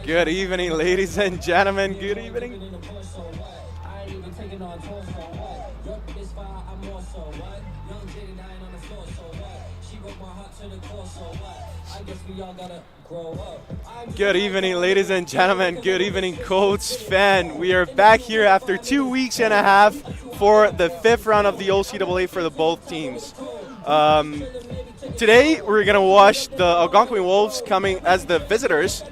Good evening, ladies and gentlemen. Good evening. Good evening, ladies and gentlemen. Good evening, Colts fan. We are back here after 2 weeks and a half for the 5th round of the OCAA for the both teams. Today, we're going to watch the Algonquin Wolves coming as the visitors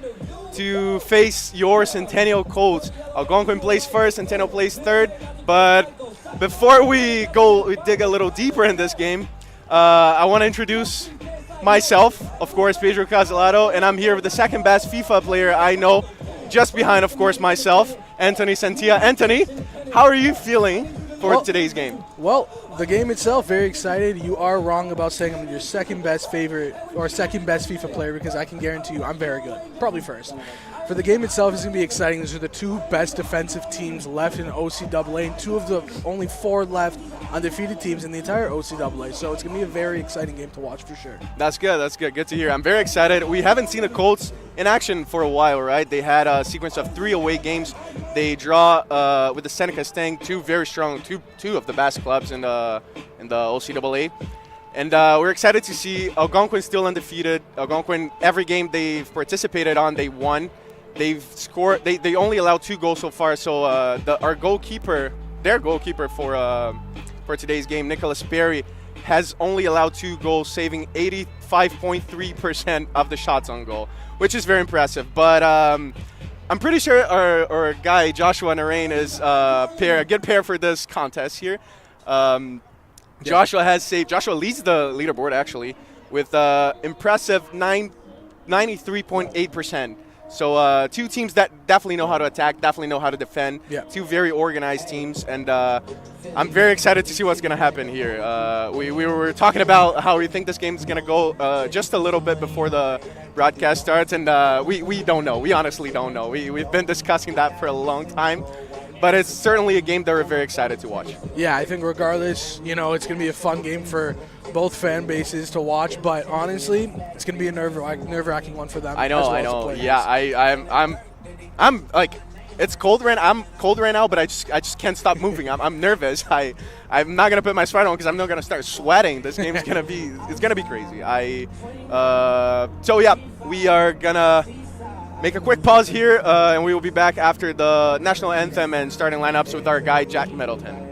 to face your Centennial Colts. Algonquin plays first, Centennial plays third. But before we dig a little deeper in this game, I want to introduce myself, of course, Pedro Casalado, and I'm here with the second best FIFA player I know, just behind, of course, myself, Anthony Santia. Anthony, how are you feeling for today's game? Well, the game itself, very excited. You are wrong about saying I'm your second best favorite or second best FIFA player, because I can guarantee you I'm very good. Probably first. For the game itself, it's going to be exciting. These are the two best defensive teams left in OCAA, and two of the only four left undefeated teams in the entire OCAA. So it's going to be a very exciting game to watch for sure. That's good. That's good. Good to hear. I'm very excited. We haven't seen the Colts in action for a while, right? They had a sequence of 3 away games. They draw with the Seneca Stang, two very strong, two of the best clubs in the OCAA. And we're excited to see Algonquin still undefeated. Algonquin, every game they've participated on, they won. They've scored. They only allowed 2 goals so far. So our goalkeeper, their goalkeeper for today's game, Nicholas Perry, has only allowed 2 goals, saving 85.3% of the shots on goal, which is very impressive. But I'm pretty sure our guy Joshua Narain is a good pair for this contest here. Joshua leads the leaderboard actually with impressive 93.8%. So 2 teams that definitely know how to attack, definitely know how to defend. Yeah. 2 very organized teams, and I'm very excited to see what's going to happen here. We were talking about how we think this game is going to go just a little bit before the broadcast starts, and we don't know. We honestly don't know. We've been discussing that for a long time. But it's certainly a game that we're very excited to watch. Yeah, I think regardless, it's going to be a fun game for both fan bases to watch. But honestly, it's going to be a nerve-wracking one for them. I know. As Yeah, I'm like, it's cold right. I'm cold right now, but I just can't stop moving. I'm nervous. I'm not gonna put my sweater on because I'm not gonna start sweating. This game's gonna be crazy. So yeah, we are gonna make a quick pause here, and we will be back after the national anthem and starting lineups with our guy, Jack Middleton.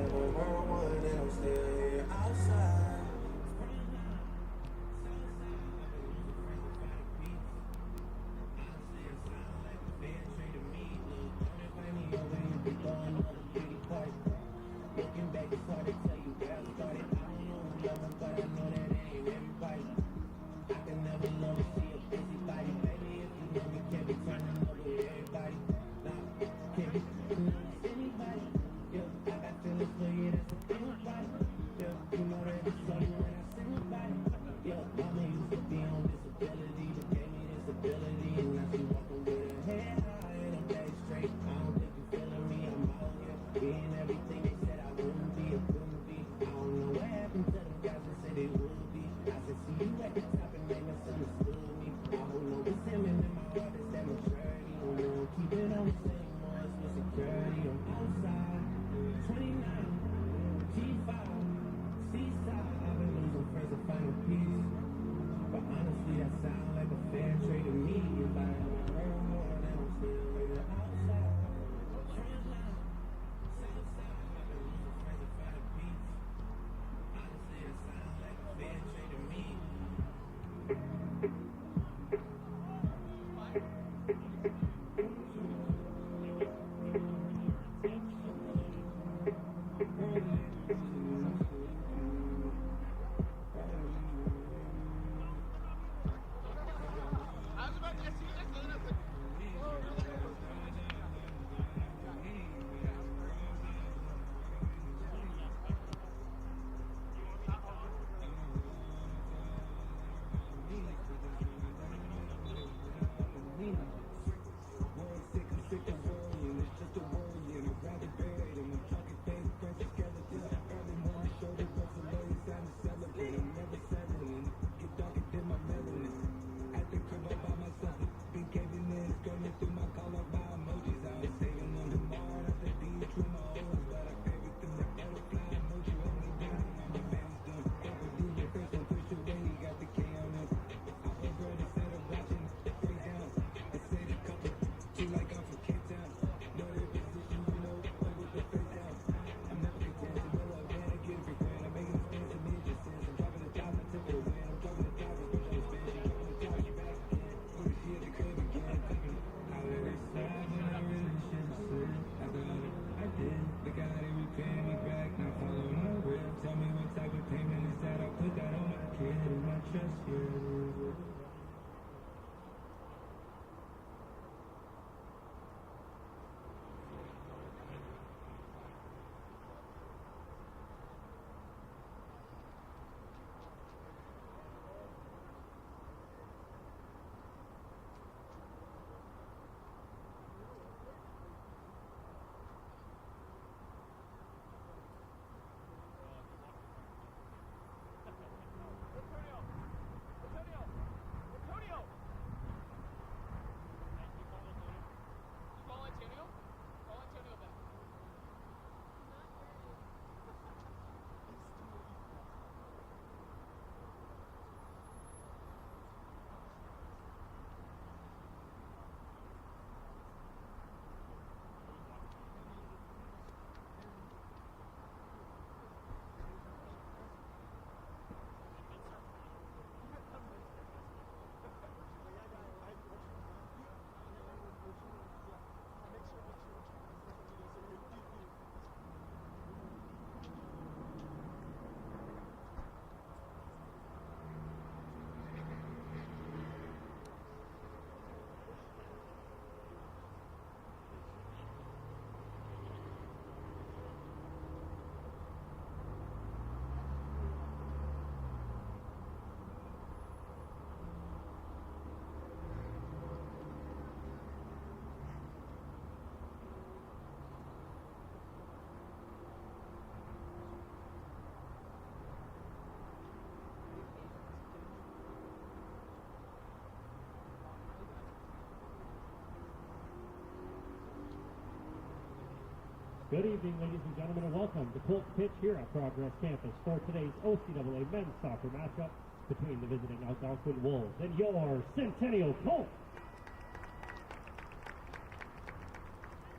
Good evening, ladies and gentlemen, and welcome to Colts Pitch here at Progress Campus for today's OCAA men's soccer matchup between the visiting Algonquin Wolves and your Centennial Colts.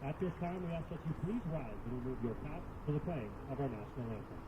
At this time, we ask that you please rise and remove your caps for the playing of our national anthem.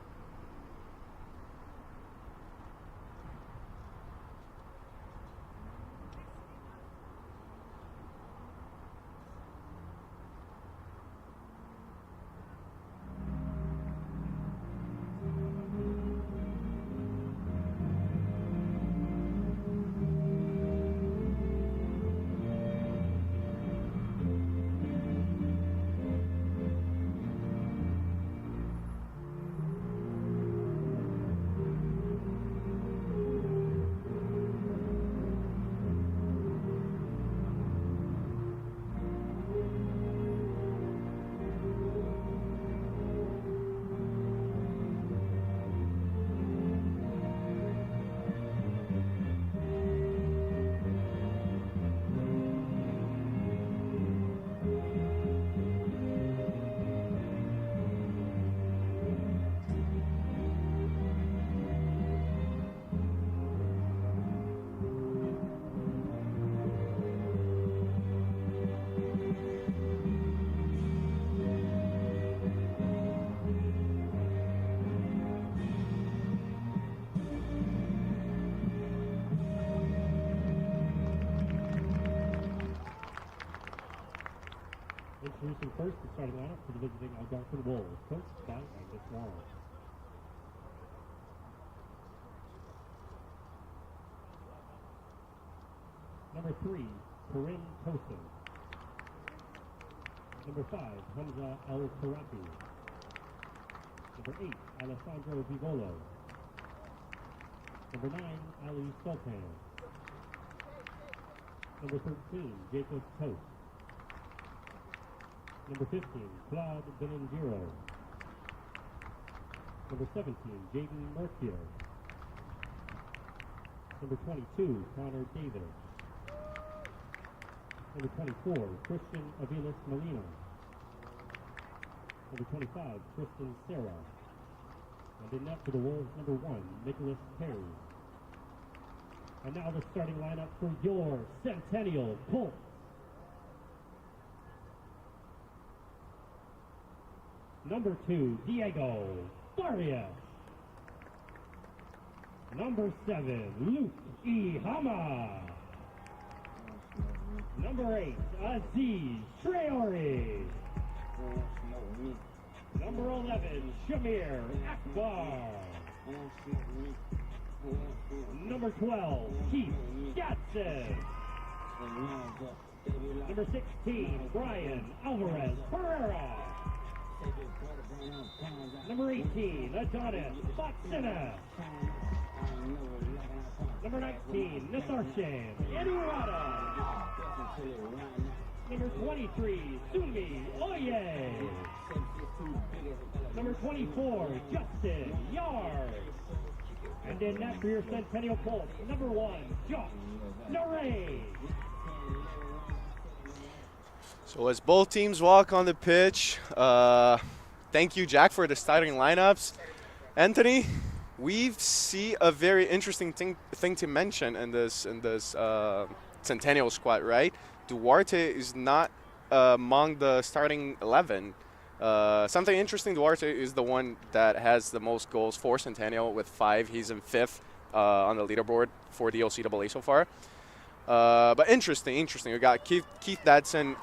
Introducing first the starting lineup for the visiting Algonquin Wolves, coached by Angus Wallace. Number 3, Corinne Tosin. Number 5, Hamza El Karafi. Number 8, Alessandro Vivolo. Number 9, Ali Sultan. Number 13, Jacob Toast. Number 15, Claude Benengiro. Number 17, Jaden Mercier. Number 22, Connor Davis. Number 24, Christian Aviles Molina. Number 25, Tristan Serra. And in net for the Wolves, number 1, Nicholas Perry. And now the starting lineup for your Centennial Colts. Number 2, Diego Farias. Number 7, Luke E. Hama. Number 8, Aziz Traore. Number 11, Shamir Akbar. number 12, Keith Gatson. Number 16, Brian Alvarez Pereira. Number 18, Adonis Boxina. Number 19, Natharshan Eduardo. Number 23, Sumi Oye. Number 24, Justin Yard. And in net for your Centennial Colts, number 1, Josh Naray. So as both teams walk on the pitch, thank you, Jack, for the starting lineups. Anthony, we see a very interesting thing to mention in this Centennial squad, right? Duarte is not among the starting 11. Something interesting, Duarte is the one that has the most goals for Centennial with 5. He's in 5th on the leaderboard for the OCAA so far. But interesting. We got Keith Dadson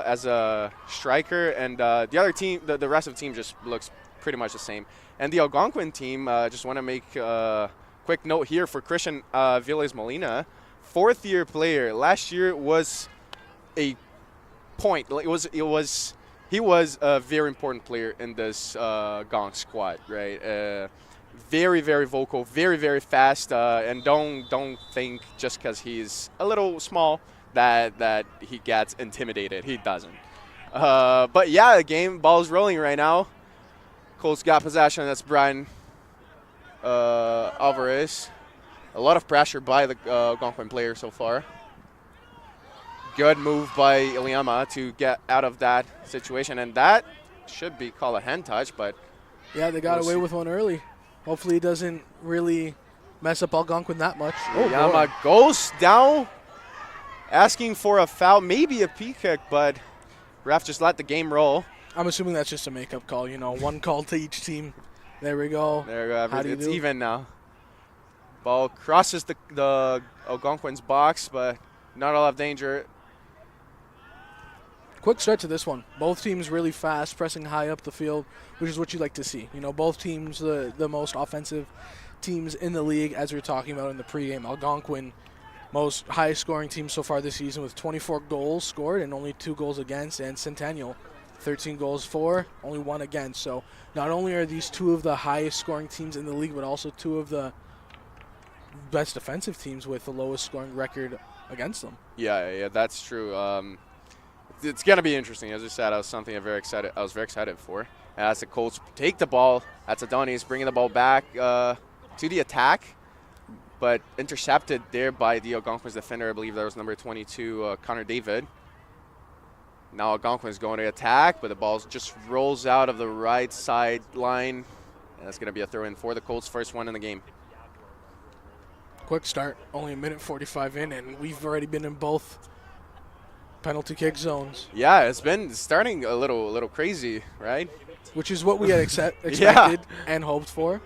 as a striker, and the other team, the rest of the team just looks pretty much the same. And the Algonquin team, just want to make a quick note here for Christian Viles Molina, 4th-year player. Last year was a point. He was a very important player in this Gong squad, right? Very, very vocal, very, very fast, and don't think just because he's a little small that he gets intimidated. He doesn't. But yeah, the game, ball's rolling right now. Colts got possession. That's Brian Alvarez. A lot of pressure by the Algonquin player so far. Good move by Iliama to get out of that situation, and that should be called a hand touch, but yeah, they got away with one early. Hopefully it doesn't really mess up Algonquin that much. Iliama goes down, asking for a foul, maybe a P kick, but ref just let the game roll. I'm assuming that's just a makeup call, one call to each team. There we go. There we go. It's even now. Ball crosses the Algonquin's box, but not a lot of danger. Quick start to this one. Both teams really fast, pressing high up the field, which is what you like to see. Both teams the most offensive teams in the league, as we were talking about in the pregame. Algonquin, most highest scoring team so far this season with 24 goals scored and only 2 goals against, and Centennial, 13 goals for, only 1 against. So not only are these 2 of the highest scoring teams in the league, but also 2 of the best defensive teams with the lowest scoring record against them. Yeah, that's true. It's gonna be interesting. As I said, I was very excited for. As the Colts take the ball, that's Adonis bringing the ball back to the attack, but intercepted there by the Algonquin's defender. I believe that was number 22, Connor David. Now Algonquin's going to attack, but the ball just rolls out of the right side line, and that's gonna be a throw-in for the Colts, first one in the game. Quick start, only a minute 45 in, and we've already been in both penalty kick zones. Yeah, it's been starting a little crazy, right? Which is what we had expected and hoped for.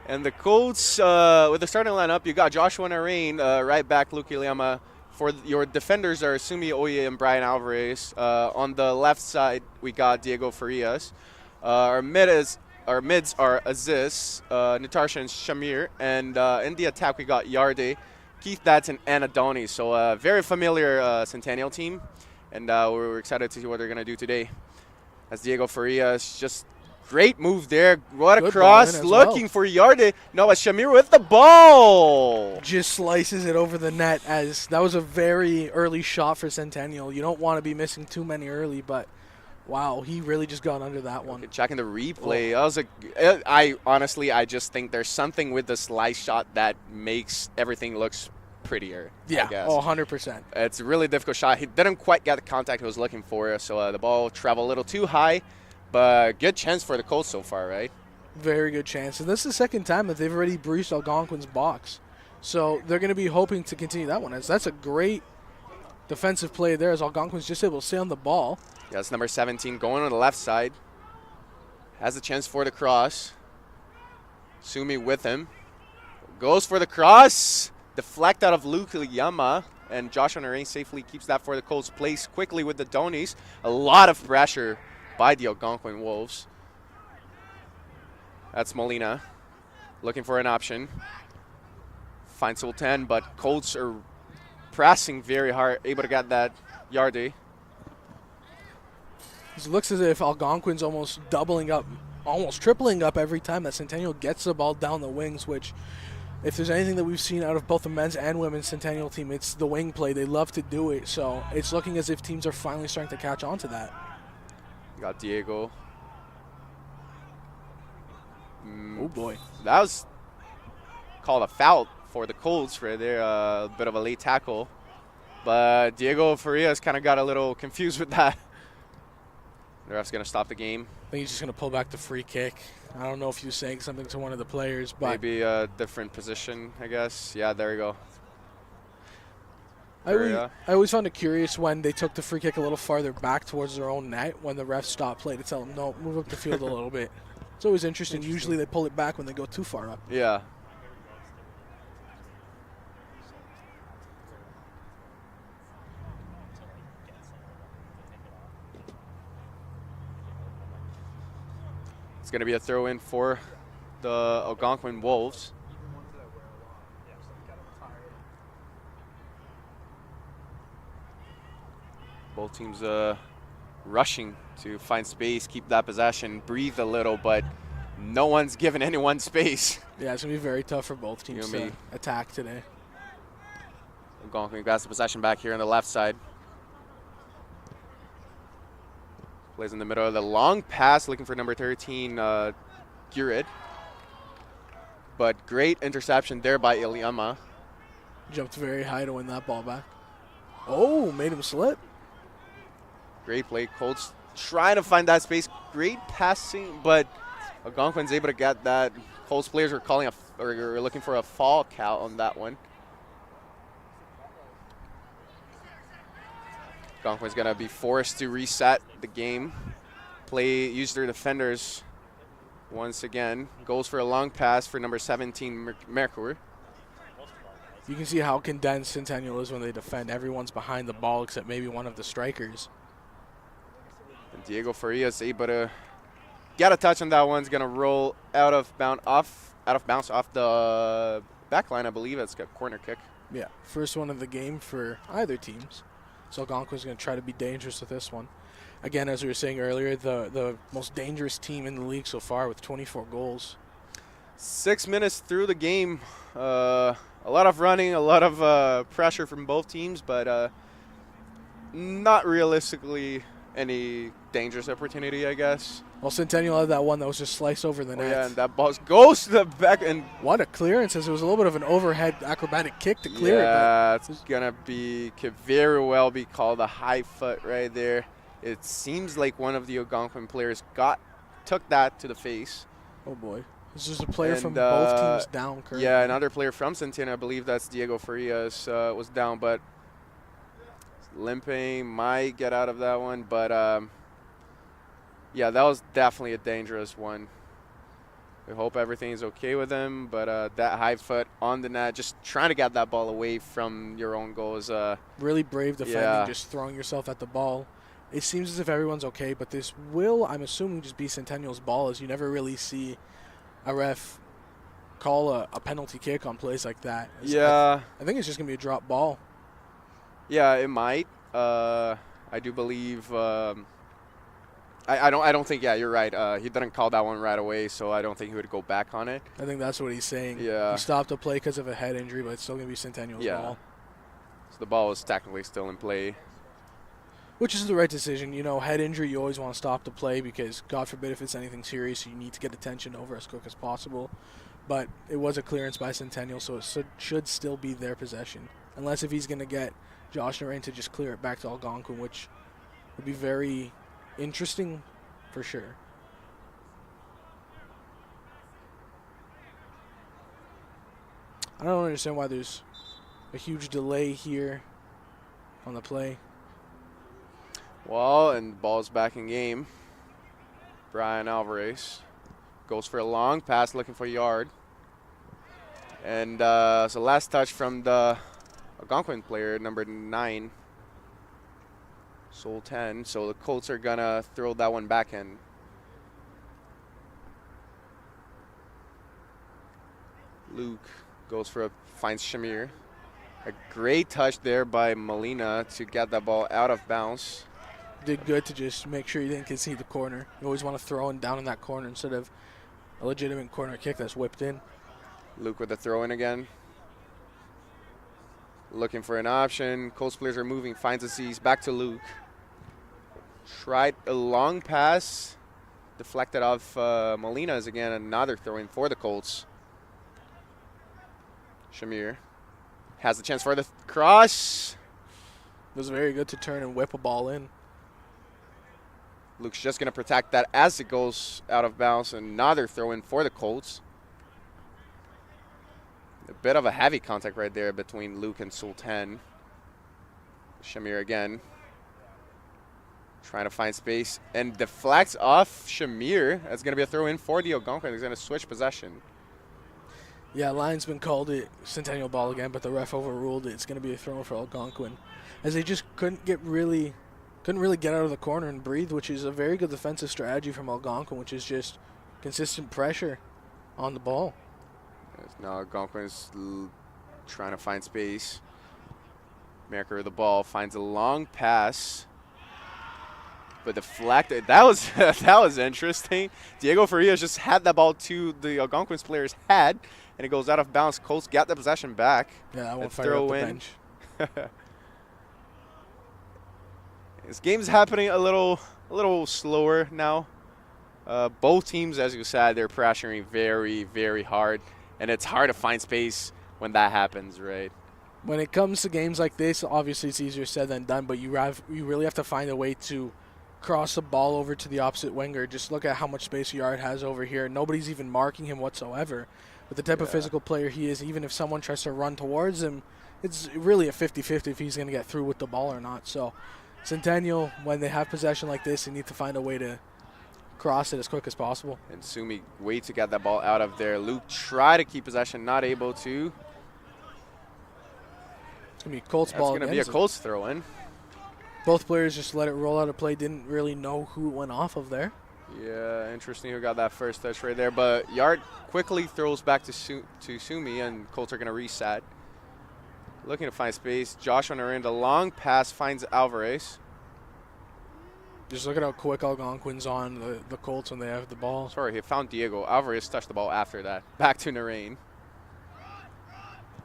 And the Colts, with the starting lineup, you got Joshua Narain, right back, Luke Iliama. For your defenders are Sumi Oye and Brian Alvarez. On the left side, we got Diego Farias. Our mids are Aziz, Natasha, and Shamir. And in the attack, we got Yarde, Keith Dadson, and Adonis. So a very familiar Centennial team. And we're excited to see what they're going to do today. As Diego Farias, just great move there. What a cross, looking for Yarde. No, Shamir with the ball. Just slices it over the net, as that was a very early shot for Centennial. You don't want to be missing too many early, but wow, he really just got under that one. Okay, checking the replay, I just think there's something with the slice shot that makes everything looks prettier. Yeah, I guess. 100%. It's a really difficult shot. He didn't quite get the contact he was looking for, so the ball traveled a little too high, but good chance for the Colts so far, right? Very good chance. And this is the second time that they've already breached Algonquin's box. So they're going to be hoping to continue that one. As that's a great defensive play there, as Algonquin's just able to stay on the ball. Yeah, that's number 17 going on the left side. Has a chance for the cross. Sumi with him. Goes for the cross. Deflect out of Luke Iliama, and Joshua Narain safely keeps that for the Colts. Plays quickly with the Donis. A lot of pressure by the Algonquin Wolves. That's Molina looking for an option. finds Sultan, but Colts are pressing very hard, able to get that yardie. It looks as if Algonquin's almost doubling up, almost tripling up every time that Centennial gets the ball down the wings, which if there's anything that we've seen out of both the men's and women's Centennial team, it's the wing play. They love to do it, so it's looking as if teams are finally starting to catch on to that. Got Diego. Oh, boy. That was called a foul for the Colts right there, a bit of a late tackle. But Diego Farias kind of got a little confused with that. The ref's going to stop the game. I think he's just going to pull back the free kick. I don't know if he was saying something to one of the players, but maybe a different position, I guess. Yeah, there you go. I always found it curious when they took the free kick a little farther back towards their own net when the refs stopped play to tell them, no, move up the field a little bit. It's always interesting. Usually they pull it back when they go too far up. Yeah. It's going to be a throw-in for the Algonquin Wolves. Both teams rushing to find space, keep that possession, breathe a little, but no one's giving anyone space. Yeah, it's going to be very tough for both teams to attack today. Algonquin got the possession back here on the left side. Plays in the middle of the long pass, looking for number 13, Gurid. But great interception there by Iliama. Jumped very high to win that ball back. Oh, made him slip. Great play. Colts trying to find that space. Great passing, but Algonquin's able to get that. Colts players are calling or looking for a fall count on that one. Algonquin's going to be forced to reset the game. Use their defenders once again. Goes for a long pass for number 17, Mercury. You can see how condensed Centennial is when they defend. Everyone's behind the ball except maybe one of the strikers. And Diego Farias able to get a touch on that one. Is going to roll out of bounds off the back line, I believe. It's a corner kick. Yeah, first one of the game for either teams. So Algonquin's going to try to be dangerous with this one. Again, as we were saying earlier, the most dangerous team in the league so far with 24 goals. 6 minutes through the game. A lot of running, a lot of pressure from both teams, but not realistically any dangerous opportunity, I guess. Well, Centennial had that one that was just sliced over the net. Yeah, and that ball goes to the back. And what a clearance. As it was a little bit of an overhead acrobatic kick to clear it. Yeah, it's going to could very well be called a high foot right there. It seems like one of the Algonquin players took that to the face. Oh, boy. This is a player from both teams down currently. Yeah, another player from Centennial, I believe that's Diego Farias, was down, but limping, might get out of that one. But, yeah, that was definitely a dangerous one. We hope everything's okay with him, but that high foot on the net, just trying to get that ball away from your own goal is really brave defending, just throwing yourself at the ball. It seems as if everyone's okay, but this will, I'm assuming, just be Centennial's ball, as you never really see a ref call a penalty kick on plays like that. I think it's just going to be a drop ball. Yeah, it might. I do believe I don't think, you're right. He didn't call that one right away, so I don't think he would go back on it. I think that's what he's saying. Yeah. He stopped the play because of a head injury, but it's still going to be Centennial's ball. So the ball is technically still in play. Which is the right decision. You know, head injury, you always want to stop the play because, God forbid, if it's anything serious, you need to get attention over as quick as possible. But it was a clearance by Centennial, so it should still be their possession. Unless if he's going to get Josh Narain to just clear it back to Algonquin, which would be very interesting for sure. I don't understand why there's a huge delay here on the play. Well, and ball's back in game. Brian Alvarez goes for a long pass, looking for a yard. And so last touch from the Algonquin player, number 9, Sultan. So the Colts are going to throw that one back in. Luke Goes for finds Shamir. A great touch there by Molina to get that ball out of bounds. Did good to just make sure you didn't concede the corner. You always want to throw in down in that corner instead of a legitimate corner kick that's whipped in. Luke with the throw in again. Looking for an option. Colts players are moving. Finds a seize. Back to Luke. Tried a long pass. Deflected off Molina's again. Another throw in for the Colts. Shamir has the chance for the cross. It was very good to turn and whip a ball in. Luke's just going to protect that as it goes out of bounds. Another throw in for the Colts. A bit of a heavy contact right there between Luke and Sultan. Shamir again. Trying to find space and deflects off Shamir. That's going to be a throw in for the Algonquin. He's going to switch possession. Yeah, linesman called it Centennial ball again, but the ref overruled it. It's going to be a throw for Algonquin, as they just couldn't really get out of the corner and breathe, which is a very good defensive strategy from Algonquin, which is just consistent pressure on the ball. Now Algonquin is trying to find space. Merker with the ball finds a long pass, but deflected. That was that was interesting. Diego Farias just had that ball to the Algonquin's player's head, and it goes out of bounds. Colts got the possession back. Yeah, I won't fire up the bench. This game's happening a little slower now. Both teams, as you said, they're pressuring very, very hard, and it's hard to find space when that happens, right? When it comes to games like this, obviously it's easier said than done, but you really have to find a way to cross the ball over to the opposite winger. Just look at how much space Yard has over here. Nobody's even marking him whatsoever. With the type of physical player he is, even if someone tries to run towards him, it's really a 50-50 if he's going to get through with the ball or not. So Centennial, when they have possession like this, they need to find a way to cross it as quick as possible. And Sumi wait to get that ball out of there. Luke try to keep possession, not able to. It's going to be Colts ball. It's going to be a Colts throw in. Both players just let it roll out of play, didn't really know who it went off of there. Yeah, interesting who got that first touch right there. But Yard quickly throws back to Sumi, and Colts are going to reset. Looking to find space. Josh on the end, a long pass finds Alvarez. Just look at how quick Algonquin's on the Colts when they have the ball. Sorry, he found Diego. Alvarez touched the ball after that. Back to Narain.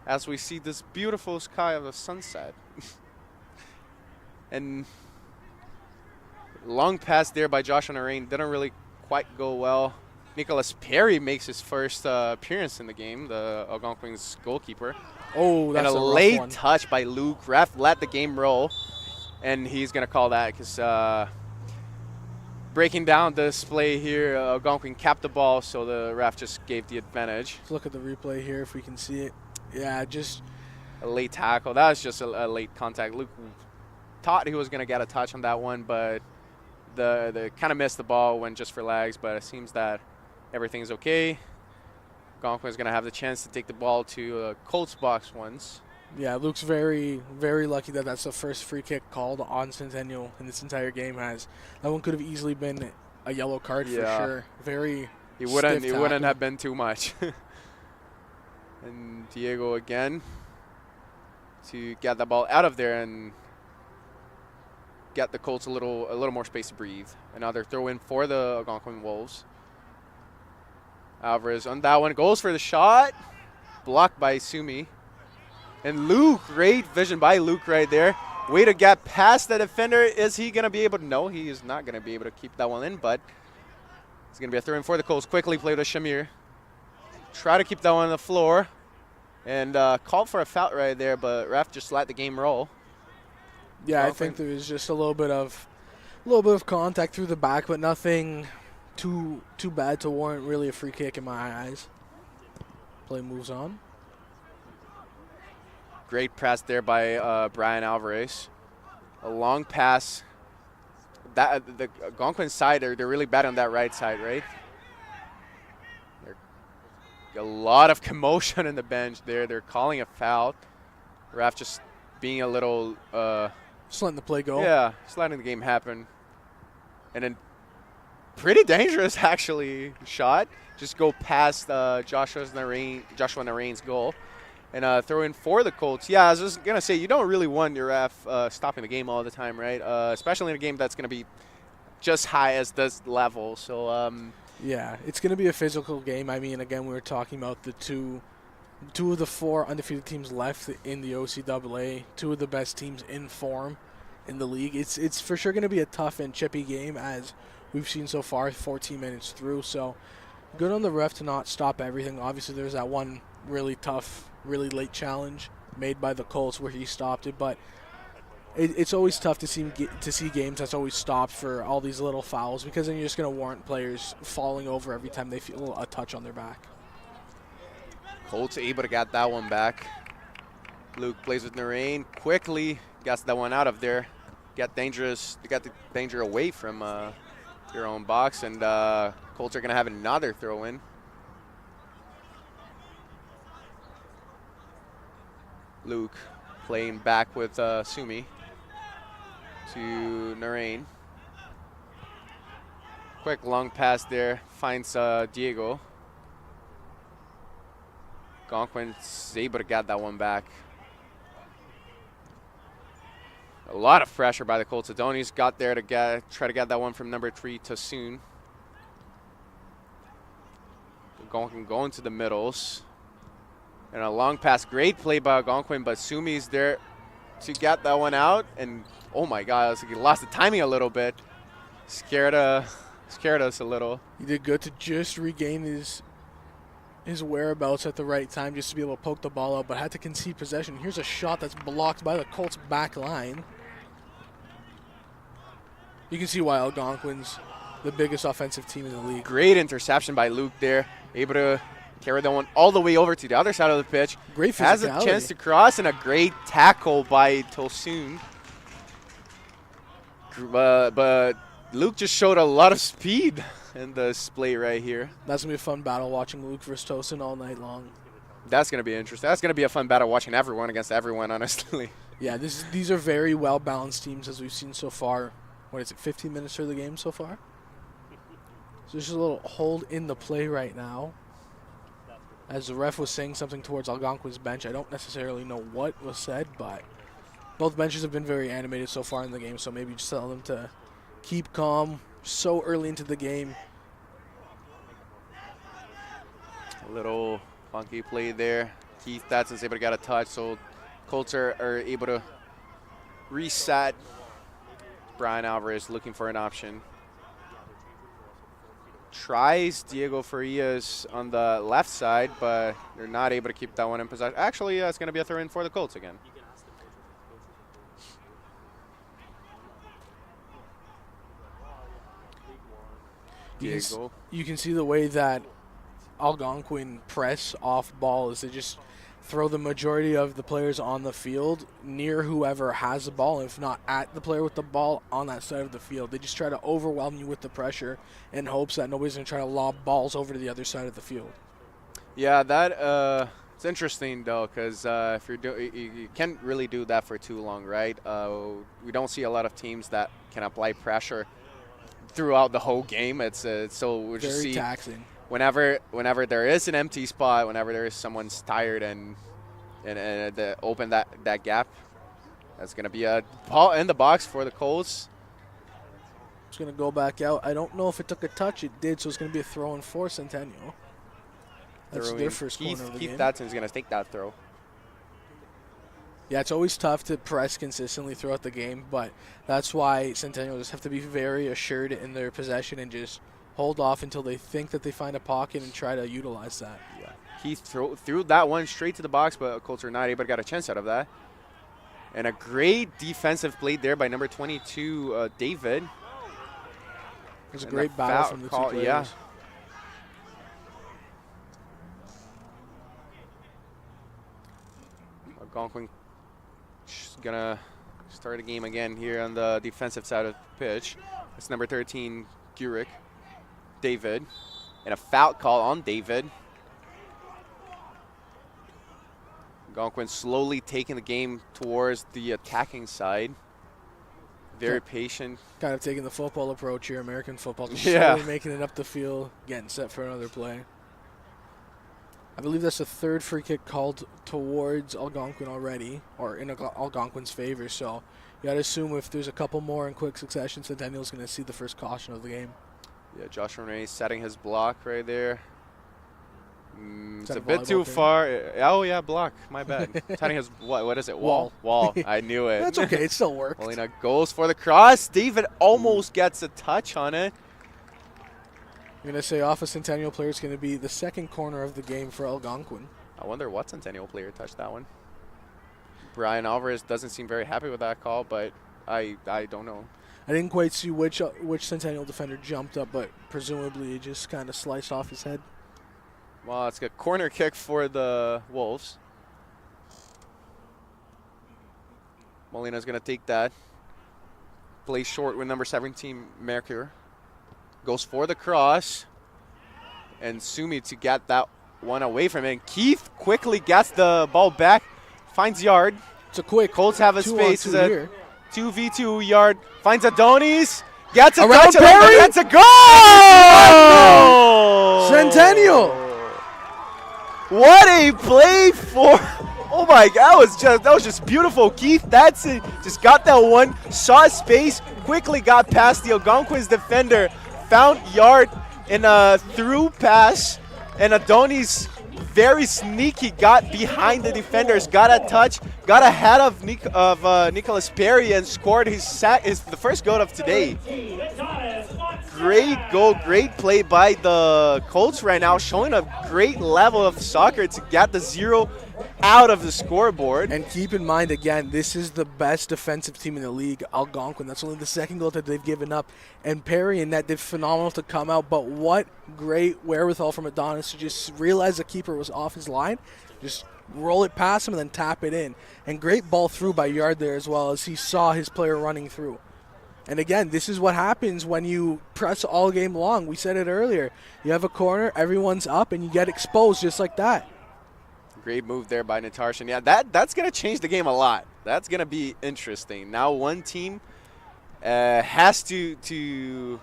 As we see this beautiful sky of the sunset. And long pass there by Josh on Narain didn't really quite go well. Nicholas Perry makes his first appearance in the game, the Algonquin's goalkeeper. Oh, that's and a late touch by Luke. Ref let the game roll, and he's going to call that because breaking down the display here, Algonquin capped the ball, so the ref just gave the advantage. Let's look at the replay here if we can see it. Yeah, just a late tackle. That was just a late contact. Luke thought he was going to get a touch on that one, but the kind of missed the ball, went just for legs, but it seems that everything's okay. Algonquin is going to have the chance to take the ball to Colts box once. Yeah, Luke's very, very lucky that that's the first free kick called on Centennial in this entire game. That one could have easily been a yellow card for sure. It wouldn't have been too much. And Diego again to get the ball out of there and get the Colts a little more space to breathe. Another throw in for the Algonquin Wolves. Alvarez on that one goes for the shot, blocked by Sumi. And Luke, great vision by Luke right there. Way to get past the defender. Is he going to be able to? No, he is not going to be able to keep that one in, but it's going to be a throw in for the Colts. Quickly play to Shamir. Try to keep that one on the floor. And called for a foul right there, but ref just let the game roll. Yeah, I think there was just a little bit of contact through the back, but nothing too bad to warrant really a free kick in my eyes. Play moves on. Great press there by Brian Alvarez. A long pass. The Algonquin side, they're really bad on that right side, right? A lot of commotion in the bench there. They're calling a foul. Ref just being a little just letting the play go. Yeah, just letting the game happen. And then pretty dangerous actually shot. Just go past Joshua Narain's goal. And throw in for the Colts. Yeah, I was just going to say, you don't really want your ref stopping the game all the time, right? Especially in a game that's going to be just high as this level. So, yeah, it's going to be a physical game. I mean, again, we were talking about the two of the 4 undefeated teams left in the OCAA, 2 of the best teams in form in the league. It's for sure going to be a tough and chippy game, as we've seen so far, 14 minutes through. So good on the ref to not stop everything. Obviously, there's that one really tough, really late challenge made by the Colts where he stopped it, but it's always tough to see games that's always stopped for all these little fouls, because then you're just going to warrant players falling over every time they feel a touch on their back. Colts able to get that one back. Luke plays with Narain. Quickly gets that one out of there. Got the danger away from your own box, and Colts are going to have another throw in. Luke playing back with Sumi to Narain. Quick long pass there, finds Diego. Algonquin's able to get that one back. A lot of pressure by the Colts. Adonis got there to try to get that one from number 3 to Soon. Algonquin going to the middles. And a long pass. Great play by Algonquin, but Sumi's there to get that one out. And, oh, my God, he lost the timing a little bit. Scared us a little. He did good to just regain his whereabouts at the right time, just to be able to poke the ball out, but had to concede possession. Here's a shot that's blocked by the Colts back line. You can see why Algonquin's the biggest offensive team in the league. Great interception by Luke there. Able to carry that one all the way over to the other side of the pitch. Great physicality. Has a chance to cross, and a great tackle by Tosun. But Luke just showed a lot of speed in the display right here. That's going to be a fun battle watching Luke versus Tosun all night long. That's going to be interesting. That's going to be a fun battle watching everyone against everyone, honestly. Yeah, these are very well-balanced teams as we've seen so far. What is it, 15 minutes for the game so far? So there's just a little hold in the play right now. As the ref was saying something towards Algonquin's bench, I don't necessarily know what was said, but both benches have been very animated so far in the game, so maybe just tell them to keep calm so early into the game. A little funky play there. Keith Datson's able to get a touch, so Colts are able to reset. Brian Alvarez looking for an option. Tries Diego Farias on the left side, but they're not able to keep that one in possession. Actually, it's going to be a throw-in for the Colts again. Diego. You can see the way that Algonquin press off ball is they just throw the majority of the players on the field near whoever has the ball, if not at the player with the ball on that side of the field. They just try to overwhelm you with the pressure in hopes that nobody's going to try to lob balls over to the other side of the field. Yeah, that it's interesting though, because if you can't really do that for too long, right? We don't see a lot of teams that can apply pressure throughout the whole game. It's so we just very see taxing. Whenever there is an empty spot, whenever there is someone's tired and open that gap, that's going to be a ball in the box for the Colts. It's going to go back out. I don't know if it took a touch. It did, so it's going to be a throw-in for Centennial. That's their first corner of the game. Keith Datson's going to take that throw. Yeah, it's always tough to press consistently throughout the game, but that's why Centennial just have to be very assured in their possession and just hold off until they think that they find a pocket and try to utilize that. Yeah, he threw that one straight to the box, but Colts are not able to get a chance out of that. And a great defensive play there by number 22, David. It was a great battle from the two players. Yeah. Algonquin is going to start a game again here on the defensive side of the pitch. It's number 13, Gurick. David, and a foul call on David. Algonquin slowly taking the game towards the attacking side. Very patient. Kind of taking the football approach here, American football. Just yeah. slowly making it up the field, getting set for another play. I believe that's the third free kick called towards Algonquin already, or in Algonquin's favor. So you got to assume if there's a couple more in quick succession, Centennial's going to see the first caution of the game. Yeah, Josh Renee setting his block right there. It's a bit too far. Oh, yeah, block. My bad. Setting his, what is it? Wall. I knew it. That's okay. It still worked. Molina goes for the cross. David almost gets a touch on it. I'm going to say off a Centennial player is going to be the second corner of the game for Algonquin. I wonder what Centennial player touched that one. Brian Alvarez doesn't seem very happy with that call, but I don't know. I didn't quite see which Centennial defender jumped up, but presumably it just kind of sliced off his head. Well, it's a corner kick for the Wolves. Molina's going to take that. Plays short with number 17, Mercure. Goes for the cross. And Sumi to get that one away from him. Keith quickly gets the ball back. Finds Yard. It's a quick Colts have a space. It's a 2v2. Yard finds Adonis. Gets a around touch. Perry. Gets a goal! Centennial! What a play for! Oh my God, that was just beautiful. Keith, that's it. Just got that one, saw space, quickly got past the Algonquin's defender, found Yard in a through pass, and Adonis very sneaky got behind the defenders, got a touch, got ahead of Nicholas Perry and scored the first goal of today. Great goal, great play by the Colts right now, showing a great level of soccer to get the 0 out of the scoreboard. And keep in mind, again, this is the best defensive team in the league, Algonquin. That's only the second goal that they've given up. And Perry and Net did phenomenal to come out, but what great wherewithal from Adonis to just realize the keeper was off his line, just roll it past him and then tap it in. And great ball through by Yard there as well, as he saw his player running through. And again, this is what happens when you press all game long. We said it earlier. You have a corner, everyone's up, and you get exposed just like that. Great move there by Natarshan. Yeah, that's going to change the game a lot. That's going to be interesting. Now one team has to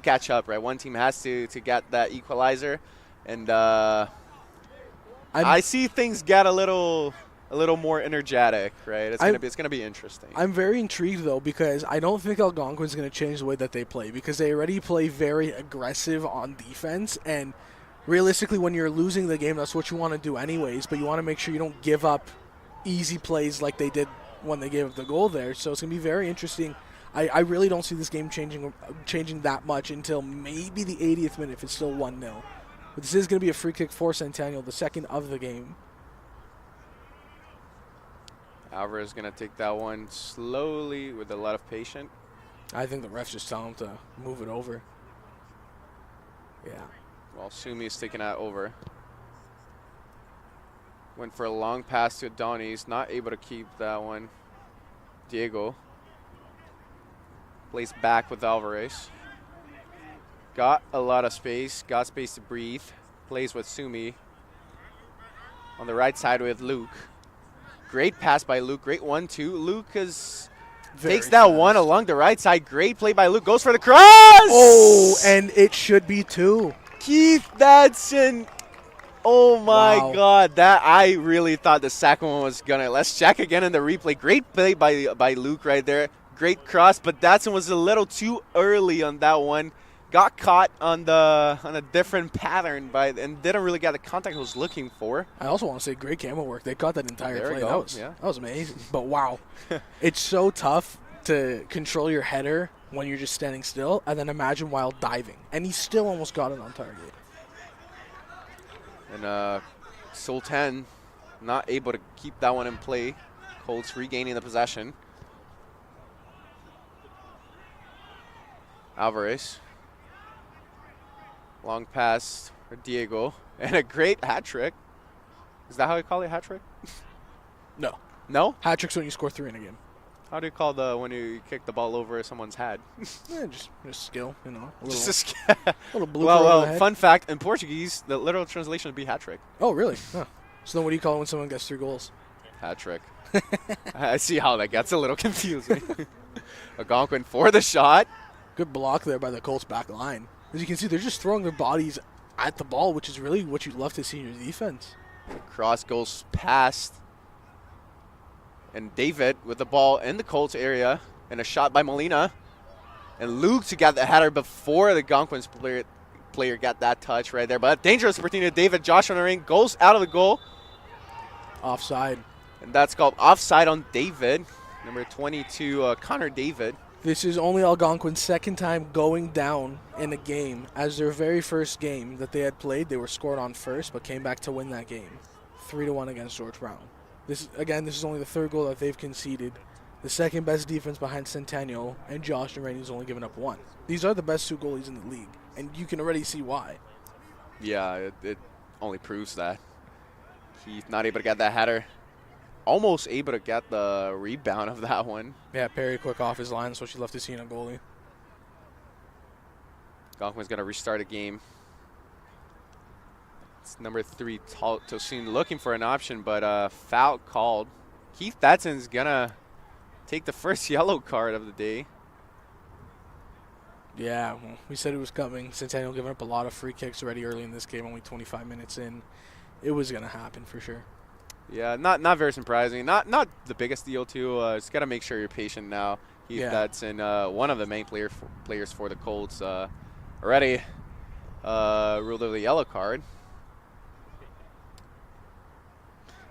catch up, right? One team has to get that equalizer. And I see things get a little more energetic, right? It's gonna be interesting. I'm very intrigued though, because I don't think Algonquin's gonna change the way that they play, because they already play very aggressive on defense, and realistically when you're losing the game, that's what you want to do anyways, but you want to make sure you don't give up easy plays like they did when they gave up the goal there. So it's gonna be very interesting. I really don't see this game changing that much until maybe the 80th minute if it's still 1-0. But this is going to be a free kick for Centennial, the second of the game. Alvarez is going to take that one slowly with a lot of patience. I think the refs just tell him to move it over. Yeah. Well, Sumi is taking that over. Went for a long pass to Adonis, not able to keep that one. Diego plays back with Alvarez. Got a lot of space, got space to breathe. Plays with Sumi. On the right side with Luke. Great pass by Luke, great 1-2. Luke takes that one along the right side. Great play by Luke, goes for the cross! Oh, and it should be 2. Keith Dadson. Oh my Wow. God, that I really thought the second one was gonna. Let's check again in the replay. Great play by Luke right there. Great cross, but Dadson was a little too early on that one. Got caught on a different pattern and didn't really get the contact he was looking for. I also want to say great camera work. They caught that entire play. That was amazing. But wow, it's so tough to control your header when you're just standing still, and then imagine while diving. And he still almost got it on target. And Sultan not able to keep that one in play. Colts regaining the possession. Alvarez. Long pass for Diego. And a great hat trick. Is that how you call it, hat trick? No. No? Hat trick's when you score 3 in a game. How do you call when you kick the ball over someone's head? Yeah, just skill, you know. A Just little, a skill. little blue Well, fun fact, in Portuguese, the literal translation would be hat trick. Oh, really? Huh. So then what do you call it when someone gets 3 goals? Hat trick. I see how that gets a little confusing. Algonquin for the shot. Good block there by the Colts back line. As you can see, they're just throwing their bodies at the ball, which is really what you'd love to see in your defense. Cross goes past. And David with the ball in the Colts area. And a shot by Molina. And Luke to get the header before the Algonquin's player got that touch right there. But dangerous opportunity. David, Joshua Narine goes out of the goal. Offside. And that's called offside on David. Number 22, Connor David. This is only Algonquin's second time going down in a game. As their very first game that they had played, they were scored on first, but came back to win that game. 3-1 against George Brown. This is only the third goal that they've conceded. The second best defense behind Centennial, and Josh Narani's only given up 1. These are the best 2 goalies in the league, and you can already see why. Yeah, it only proves that. He's not able to get that header. Almost able to get the rebound of that one. Yeah, Perry quick off his line, so she'd love to see in a goalie. Algonquin's going to restart a game. It's number 3, Tosin, looking for an option, but foul called. Keith Datson's going to take the first yellow card of the day. Yeah, well, we said it was coming. Centennial giving up a lot of free kicks already early in this game, only 25 minutes in. It was going to happen for sure. Yeah, not very surprising. Not the biggest deal, too. Just got to make sure you're patient now. Keith Datson, one of the main players for the Colts, already ruled over the yellow card.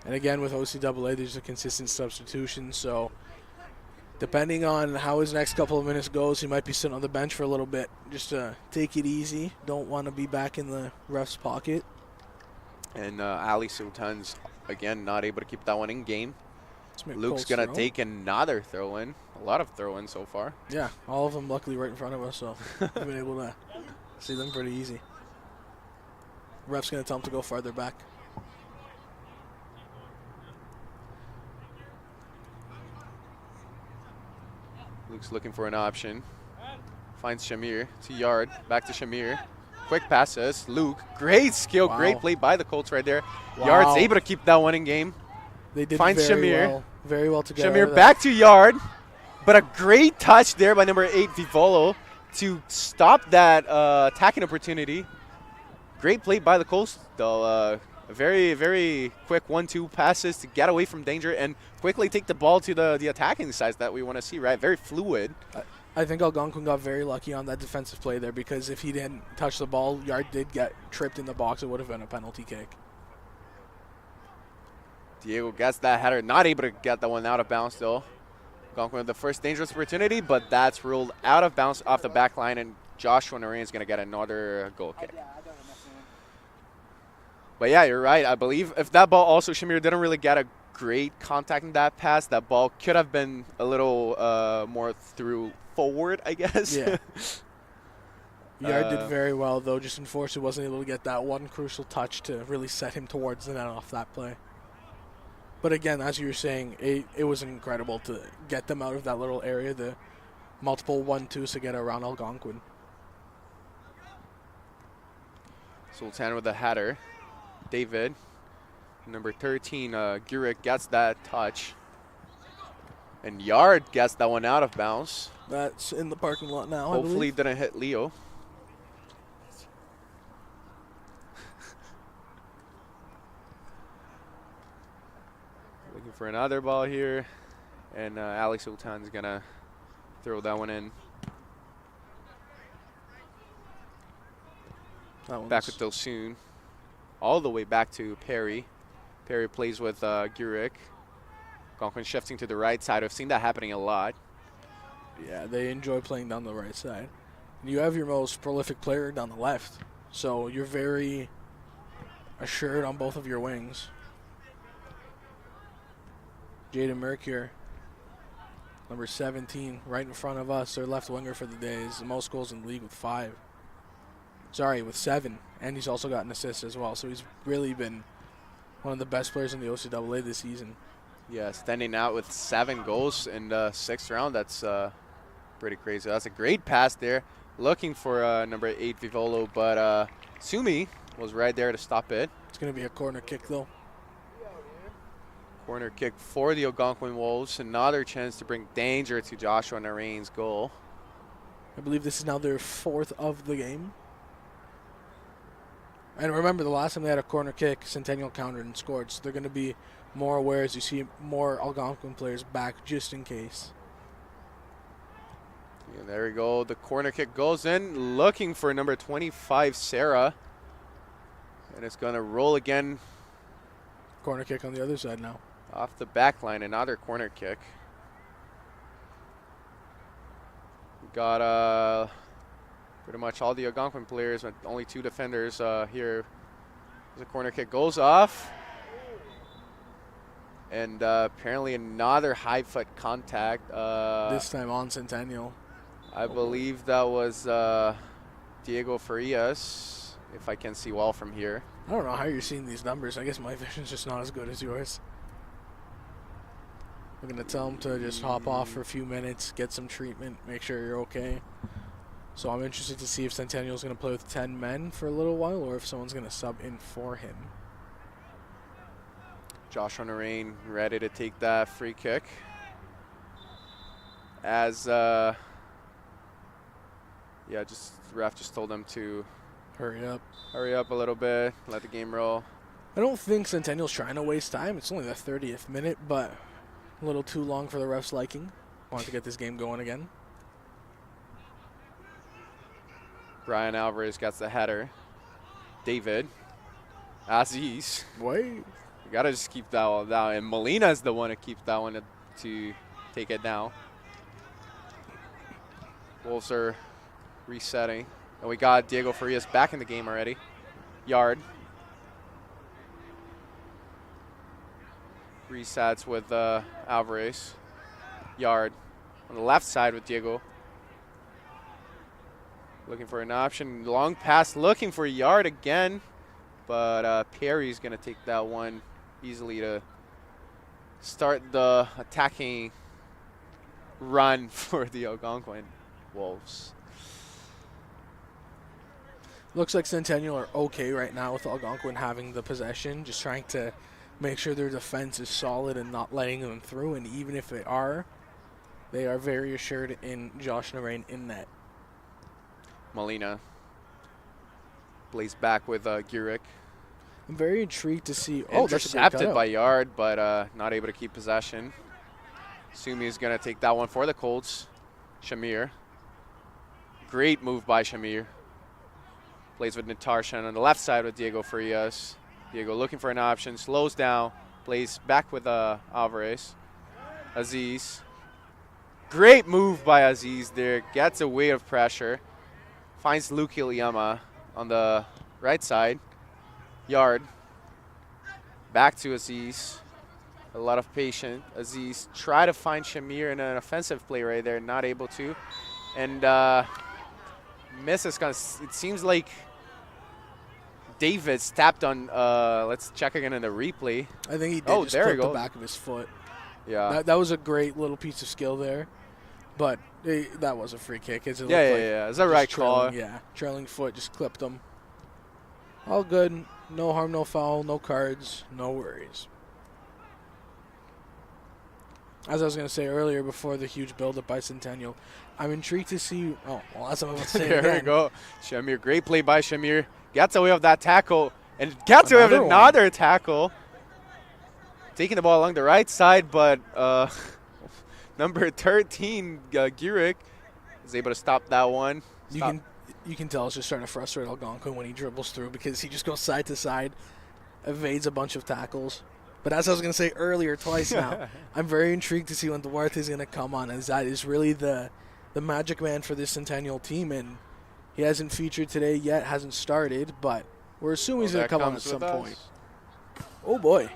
And again, with OCAA, there's a consistent substitution, so depending on how his next couple of minutes goes, he might be sitting on the bench for a little bit. Just take it easy. Don't want to be back in the ref's pocket. And Ali Sultan's, again, not able to keep that one in game. Luke's going to take another throw-in. A lot of throw-ins so far. Yeah, all of them luckily right in front of us, so we've been able to see them pretty easy. Ref's going to tell him to go farther back. Luke's looking for an option. Finds Shamir to Yard. Back to Shamir. Quick passes. Luke, great skill, great play by the Colts right there. Yard's able to keep that one in game. They did finds Shamir. Very well together. Shamir back to Yard. But a great touch there by number 8, Vivolo, to stop that attacking opportunity. Great play by the Colts, though. Very, very quick 1-2 passes to get away from danger and quickly take the ball to the attacking side that we want to see, right? Very fluid. I think Algonquin got very lucky on that defensive play there, because if he didn't touch the ball, Yard did get tripped in the box, it would have been a penalty kick. Diego gets that header, not able to get that one out of bounds though. Algonquin with the first dangerous opportunity, but that's ruled out of bounds off the back line, and Joshua Noreen is going to get another goal kick. But yeah, you're right. I believe if that ball also, Shamir didn't really get a great contact in that pass, that ball could have been a little more through forward, I guess. Yeah. Yard did very well, though. Just unfortunately wasn't able to get that one crucial touch to really set him towards the net off that play. But again, as you were saying, it was incredible to get them out of that little area, the multiple 1-2s to get around Algonquin. Sultan with the header. David, number 13, Gurick gets that touch. And Yard gets that one out of bounds. That's in the parking lot now, Hopefully it didn't hit Leo. Looking for another ball here. And Alex Sultan's going to throw that one in. Back with Dilsoon. All the way back to Perry. Perry plays with Gurick. Algonquin shifting to the right side. I've seen that happening a lot. Yeah, they enjoy playing down the right side. And you have your most prolific player down the left. So you're very assured on both of your wings. Jaden Mercure, number 17, right in front of us. Their left winger for the day is the most goals in the league with 5. Sorry, with 7. And he's also got an assist as well. So he's really been one of the best players in the OCAA this season. Yeah, standing out with 7 goals in the 6th round. That's pretty crazy. That's a great pass there. Looking for number 8, Vivolo, but Sumi was right there to stop it. It's going to be a corner kick, though. Corner kick for the Algonquin Wolves. Another chance to bring danger to Joshua Narain's goal. I believe this is now their 4th of the game. And remember, the last time they had a corner kick, Centennial countered and scored. So they're going to be more aware as you see more Algonquin players back just in case. And there we go. The corner kick goes in, looking for number 25, Sarah. And it's going to roll again. Corner kick on the other side now. Off the back line, another corner kick. We got pretty much all the Algonquin players, with only 2 defenders here. The corner kick goes off. And apparently another high foot contact. This time on Centennial. I believe that was Diego Farias, if I can see well from here. I don't know how you're seeing these numbers. I guess my vision's just not as good as yours. I'm going to tell him to just hop off for a few minutes, get some treatment, make sure you're okay. So I'm interested to see if Centennial's going to play with 10 men for a little while or if someone's going to sub in for him. Josh Lorraine ready to take that free kick. As, the ref just told them to hurry up a little bit, let the game roll. I don't think Centennial's trying to waste time. It's only the 30th minute, but a little too long for the ref's liking. Want to get this game going again. Brian Alvarez gets the header. David. Aziz. Wait. You got to just keep that one down. And Molina's the one to keep that one to take it down. Wolves are resetting. And we got Diego Farias back in the game already. Yard. Resets with Alvarez. Yard. On the left side with Diego. Looking for an option. Long pass looking for Yard again. But Perry's going to take that one easily to start the attacking run for the Algonquin Wolves. Looks like Centennial are okay right now with Algonquin having the possession, just trying to make sure their defense is solid and not letting them through. And even if they are very assured in Josh Narain in net. Molina plays back with Gurick. I'm very intrigued to see. Oh, intercepted by Yard, but not able to keep possession. Sumi is going to take that one for the Colts. Shamir. Great move by Shamir. Plays with Natarshan on the left side with Diego Farias. Diego looking for an option, slows down, plays back with Alvarez. Aziz. Great move by Aziz there. Gets a weight of pressure. Finds Luke Iliyama on the right side. Yard. Back to Aziz. A lot of patience. Aziz try to find Shamir in an offensive play right there. Not able to. And misses. It seems like Davis tapped on. Let's check again in the replay. I think he did just clip the back of his foot. Yeah. That was a great little piece of skill there. But that was a free kick. Yeah. It's a right call. Yeah, trailing foot just clipped him. All good. No harm, no foul, no cards, no worries. As I was going to say earlier before the huge build-up by Centennial, I'm intrigued to see. Oh, well, that's what I was saying. There we go. Shamir, great play by Shamir. Gets away with that tackle and gets away with another tackle. Taking the ball along the right side, but number 13, Gurick, is able to stop that one. You can tell it's just starting to frustrate Algonquin when he dribbles through because he just goes side to side, evades a bunch of tackles. But as I was going to say earlier twice now, I'm very intrigued to see when Duarte is going to come on, as that is really the magic man for this Centennial team. And he hasn't featured today yet, hasn't started, but we're assuming he's going to come on at some point. Oh, boy.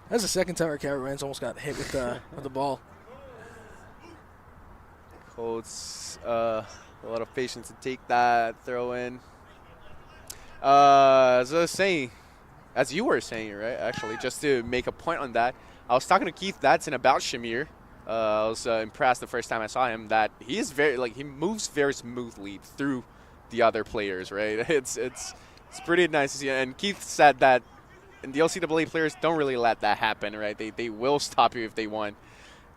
That's the second time our Caravans almost got hit with the ball. Colts, a lot of patience to take that throw in. As I was saying, as you were saying, right, actually, just to make a point on that, I was talking to Keith Dadson about Shamir. I was impressed the first time I saw him that he is he moves very smoothly through the other players, right? It's pretty nice to see. And Keith said that and the LCAA players don't really let that happen, right? They will stop you if they want.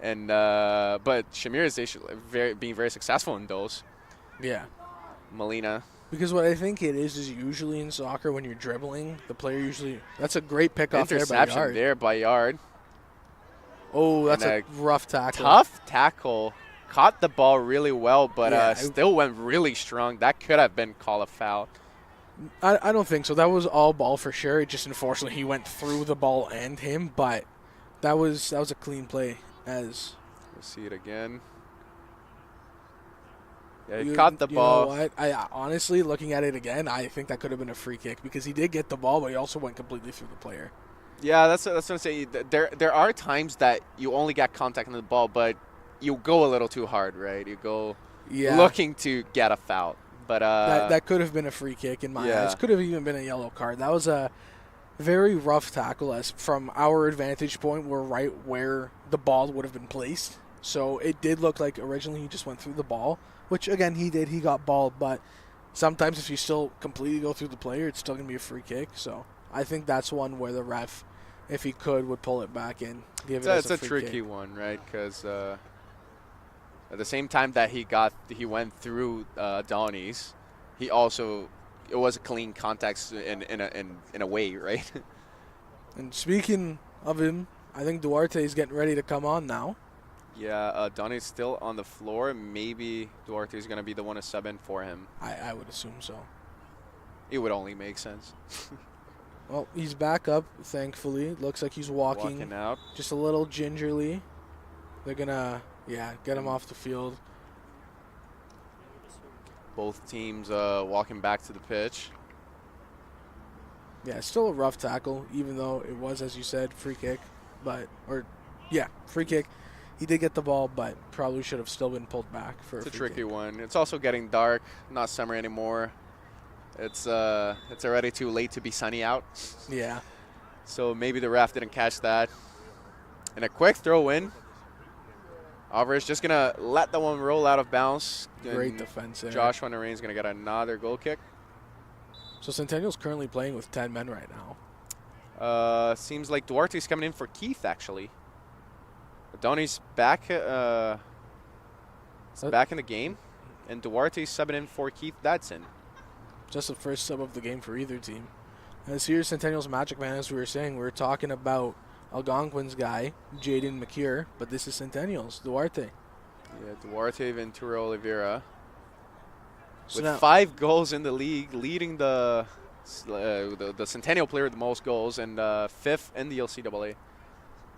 And but Shamir is being very successful in those. Yeah. Molina. Because what I think it is usually in soccer when you're dribbling, the player usually – that's a great pickoff there by Interception Yard. there by Yard. Oh, that's And a rough tackle. Tough tackle. Caught the ball really well, but Yeah, still went really strong. That could have been called a foul. I don't think so. That was all ball for sure. It just unfortunately he went through the ball and him, but that was a clean play. As We'll see it again. Yeah, he caught the ball. You know what? I honestly, looking at it again, I think that could have been a free kick because he did get the ball, but he also went completely through the player. Yeah, that's what I'm saying. There are times that you only get contact on the ball, but you go a little too hard, right? You go looking to get a foul. But that could have been a free kick in my eyes. Could have even been a yellow card. That was a very rough tackle as from our vantage point, we're right where the ball would have been placed. So it did look like originally he just went through the ball, which again he did. He got balled, but sometimes if you still completely go through the player, it's still going to be a free kick. So I think that's one where the ref, if he could, would pull it back and give it as a free kick. It's a tricky one, right? Because at the same time that he went through Donnie's, he also it was a clean contact in a way, right? And speaking of him, I think Duarte is getting ready to come on now. Yeah, Donnie's still on the floor. Maybe Duarte is going to be the one to sub in for him. I would assume so. It would only make sense. Well, he's back up, thankfully. Looks like he's walking out. Just a little gingerly. They're going to, get him off the field. Both teams walking back to the pitch. Yeah, still a rough tackle, even though it was, as you said, free kick. Free kick. He did get the ball, but probably should have still been pulled back for It's a a tricky kick. one. It's also getting dark, not summer anymore. It's already too late to be sunny out. Yeah. So maybe the ref didn't catch that. And a quick throw in. Alvarez just going to let that one roll out of bounds. Great defense there. Joshua Narain's going to get another goal kick. So Centennial's currently playing with 10 men right now. Seems like Duarte's coming in for Keith, actually. Donnie's back, back in the game. And Duarte's subbing in for Keith Dadson. Just the first sub of the game for either team. As here's Centennial's Magic Man, as we were saying, we were talking about Algonquin's guy, Jaden McCure, but this is Centennial's, Duarte. Yeah, Duarte Ventura Oliveira. So With now, 5 goals in the league, leading the Centennial player with the most goals and 5th in the LCAA.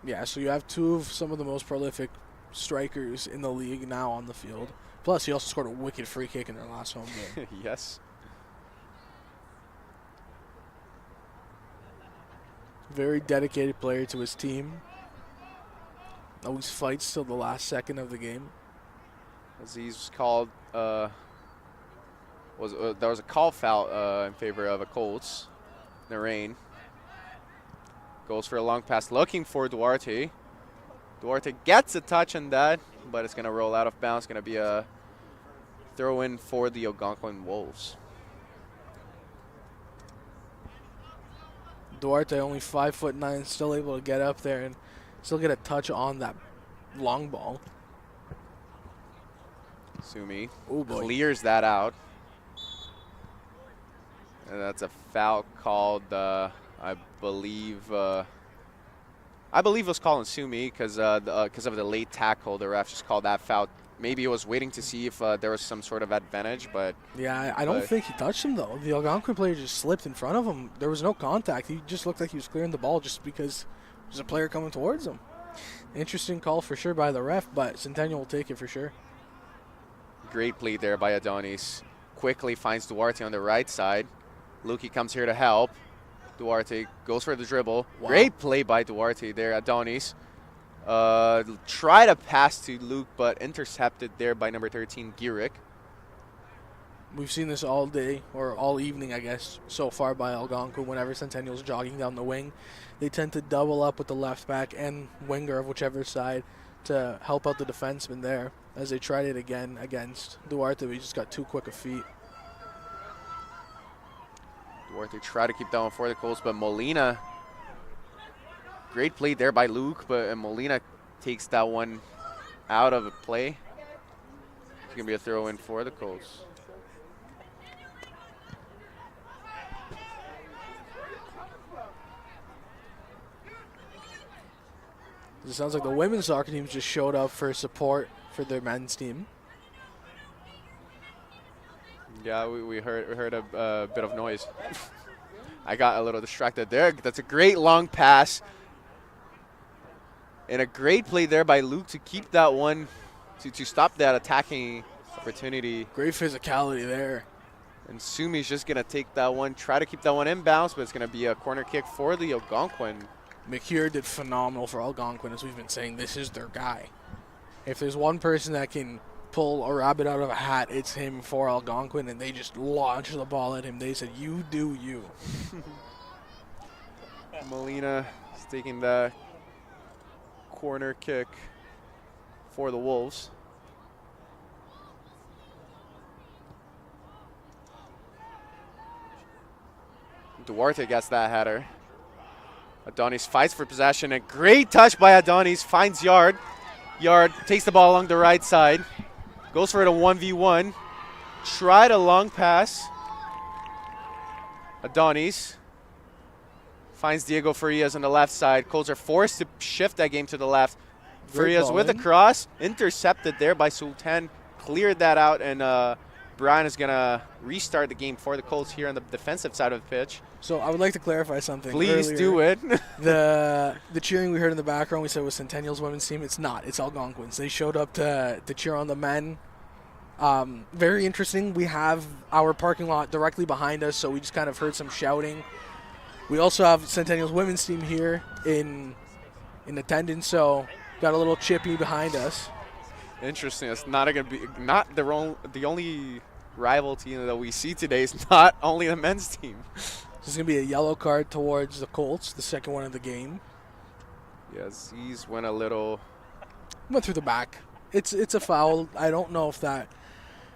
yeah, so you have 2 of some of the most prolific strikers in the league now on the field. Plus, he also scored a wicked free kick in their last home game. Yes. Very dedicated player to his team. Always fights till the last second of the game. Aziz called. There was a call foul in favor of the Colts. Narain goes for a long pass, looking for Duarte. Duarte gets a touch on that, but it's going to roll out of bounds. Going to be a throw in for the Algonquin Wolves. Duarte, only 5'9", still able to get up there and still get a touch on that long ball. Sumi boy. clears that out. And that's a foul called, I believe it was called on Sumi because of the late tackle. The ref just called that foul. Maybe he was waiting to see if there was some sort of advantage, but yeah, I don't think he touched him though. The Algonquin player just slipped in front of him. There was no contact. He just looked like he was clearing the ball just because there's a player coming towards him. Interesting call for sure by the ref, but Centennial will take it for sure. Great play there by Adonis. Quickly finds Duarte on the right side. Lukey comes here to help. Duarte goes for the dribble. Wow. Great play by Duarte there, Adonis. Try to pass to Luke, but intercepted there by number 13, Girick. We've seen this all day, or all evening, I guess, so far by Algonquin. Whenever Centennial's jogging down the wing, they tend to double up with the left back and winger of whichever side to help out the defenseman there. As they tried it again against Duarte, we just got too quick of feet. Duarte tried to keep that one for the Colts, but Molina, great play there by Luke, but Molina takes that one out of the play. It's going to be a throw in for the Colts. It sounds like the women's soccer team just showed up for support for their men's team. Yeah, we heard a bit of noise. I got a little distracted there. That's a great long pass. And a great play there by Luke to keep that one, to stop that attacking opportunity. Great physicality there. And Sumi's just going to take that one, try to keep that one inbounds, but it's going to be a corner kick for the Algonquin. McHugh did phenomenal for Algonquin, as we've been saying. This is their guy. If there's one person that can pull a rabbit out of a hat, it's him for Algonquin, and they just launched the ball at him. They said, you do you. Molina is taking the corner kick for the Wolves. Duarte gets that header. Adonis fights for possession. A great touch by Adonis. Finds Yard. Yard takes the ball along the right side. Goes for it a 1v1. Tried a long pass. Adonis finds Diego Farias on the left side. Colts are forced to shift that game to the left. Farias with a cross. Intercepted there by Sultan. Cleared that out, and Brian is going to restart the game for the Colts here on the defensive side of the pitch. So I would like to clarify something. Please earlier. do it. The cheering we heard in the background, we said was Centennial's women's team. It's not. It's Algonquins. They showed up to cheer on the men. Very interesting. We have our parking lot directly behind us, so we just kind of heard some shouting. We also have Centennial's women's team here in attendance, so got a little chippy behind us. Interesting. It's not going to be the only rival team that we see today is not only the men's team. This is going to be a yellow card towards the Colts, the second one of the game. Yes, he's went through the back. It's a foul. I don't know if that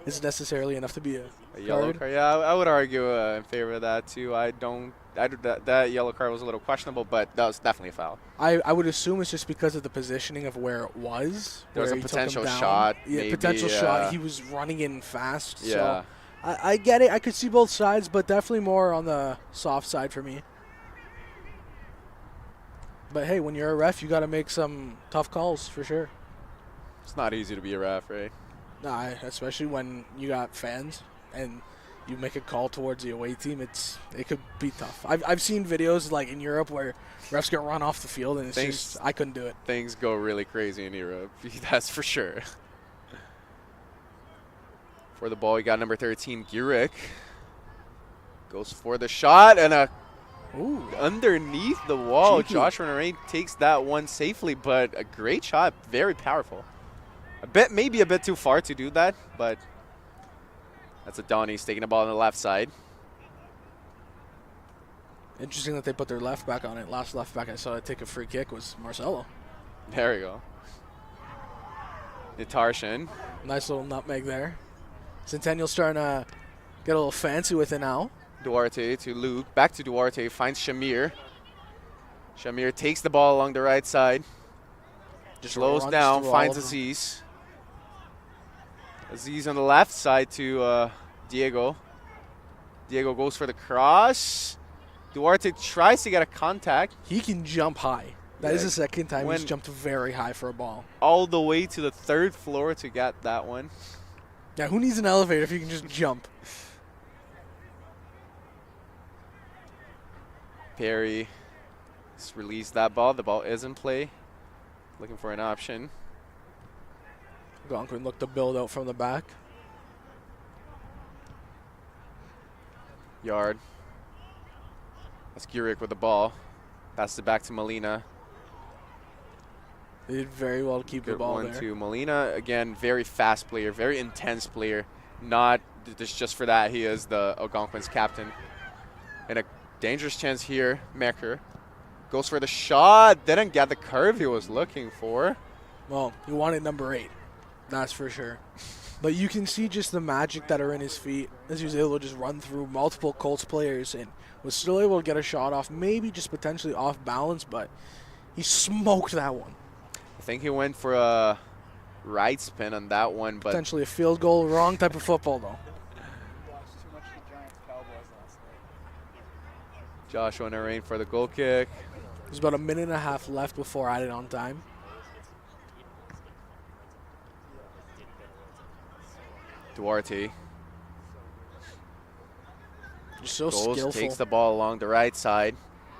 is necessarily enough to be a yellow card. Yeah, I would argue in favor of that too. That yellow card was a little questionable, but that was definitely a foul. I would assume it's just because of the positioning of where it was. There was a potential shot. Yeah, maybe, potential shot. He was running in fast. Yeah. So I get it. I could see both sides, but definitely more on the soft side for me. But hey, when you're a ref, you got to make some tough calls for sure. It's not easy to be a ref, right? Nah, especially when you got fans and you make a call towards the away team. It could be tough. I've seen videos like in Europe where refs get run off the field, and I couldn't do it. Things go really crazy in Europe. That's for sure. For the ball, we got number 13, Gurick. Goes for the shot, and underneath the wall. Cheeky. Joshua Narain takes that one safely, but a great shot, very powerful. Maybe a bit too far to do that, but that's Adonis taking the ball on the left side. Interesting that they put their left back on it. Last left back I saw take a free kick was Marcelo. There we go. Natarshan. Nice little nutmeg there. Centennial starting to get a little fancy with it now. Duarte to Luke. Back to Duarte. Finds Shamir. Shamir takes the ball along the right side. Just slows down. Finds Aziz. Aziz on the left side to Diego. Diego goes for the cross. Duarte tries to get a contact. He can jump high. That is the second time he's jumped very high for a ball. All the way to the third floor to get that one. Yeah, who needs an elevator if you can just jump? Perry has released that ball. The ball is in play. Looking for an option. Algonquin looked to build out from the back. Yard. That's Gurick with the ball. Passes it back to Molina. They did very well to keep the ball there. To Molina. Again, very fast player, very intense player. Not just for that, he is the Algonquin's captain. And a dangerous chance here. Mecker goes for the shot. Didn't get the curve he was looking for. Well, he wanted number 8. That's for sure. But you can see just the magic that are in his feet as he was able to just run through multiple Colts players and was still able to get a shot off, maybe just potentially off balance, but he smoked that one. I think he went for a right spin on that one, but potentially a field goal. Wrong type of football, though. Joshua Narain for the goal kick. There's about a minute and a half left before added on time. Duarte. Just so Goes, skillful. takes the ball along the right side.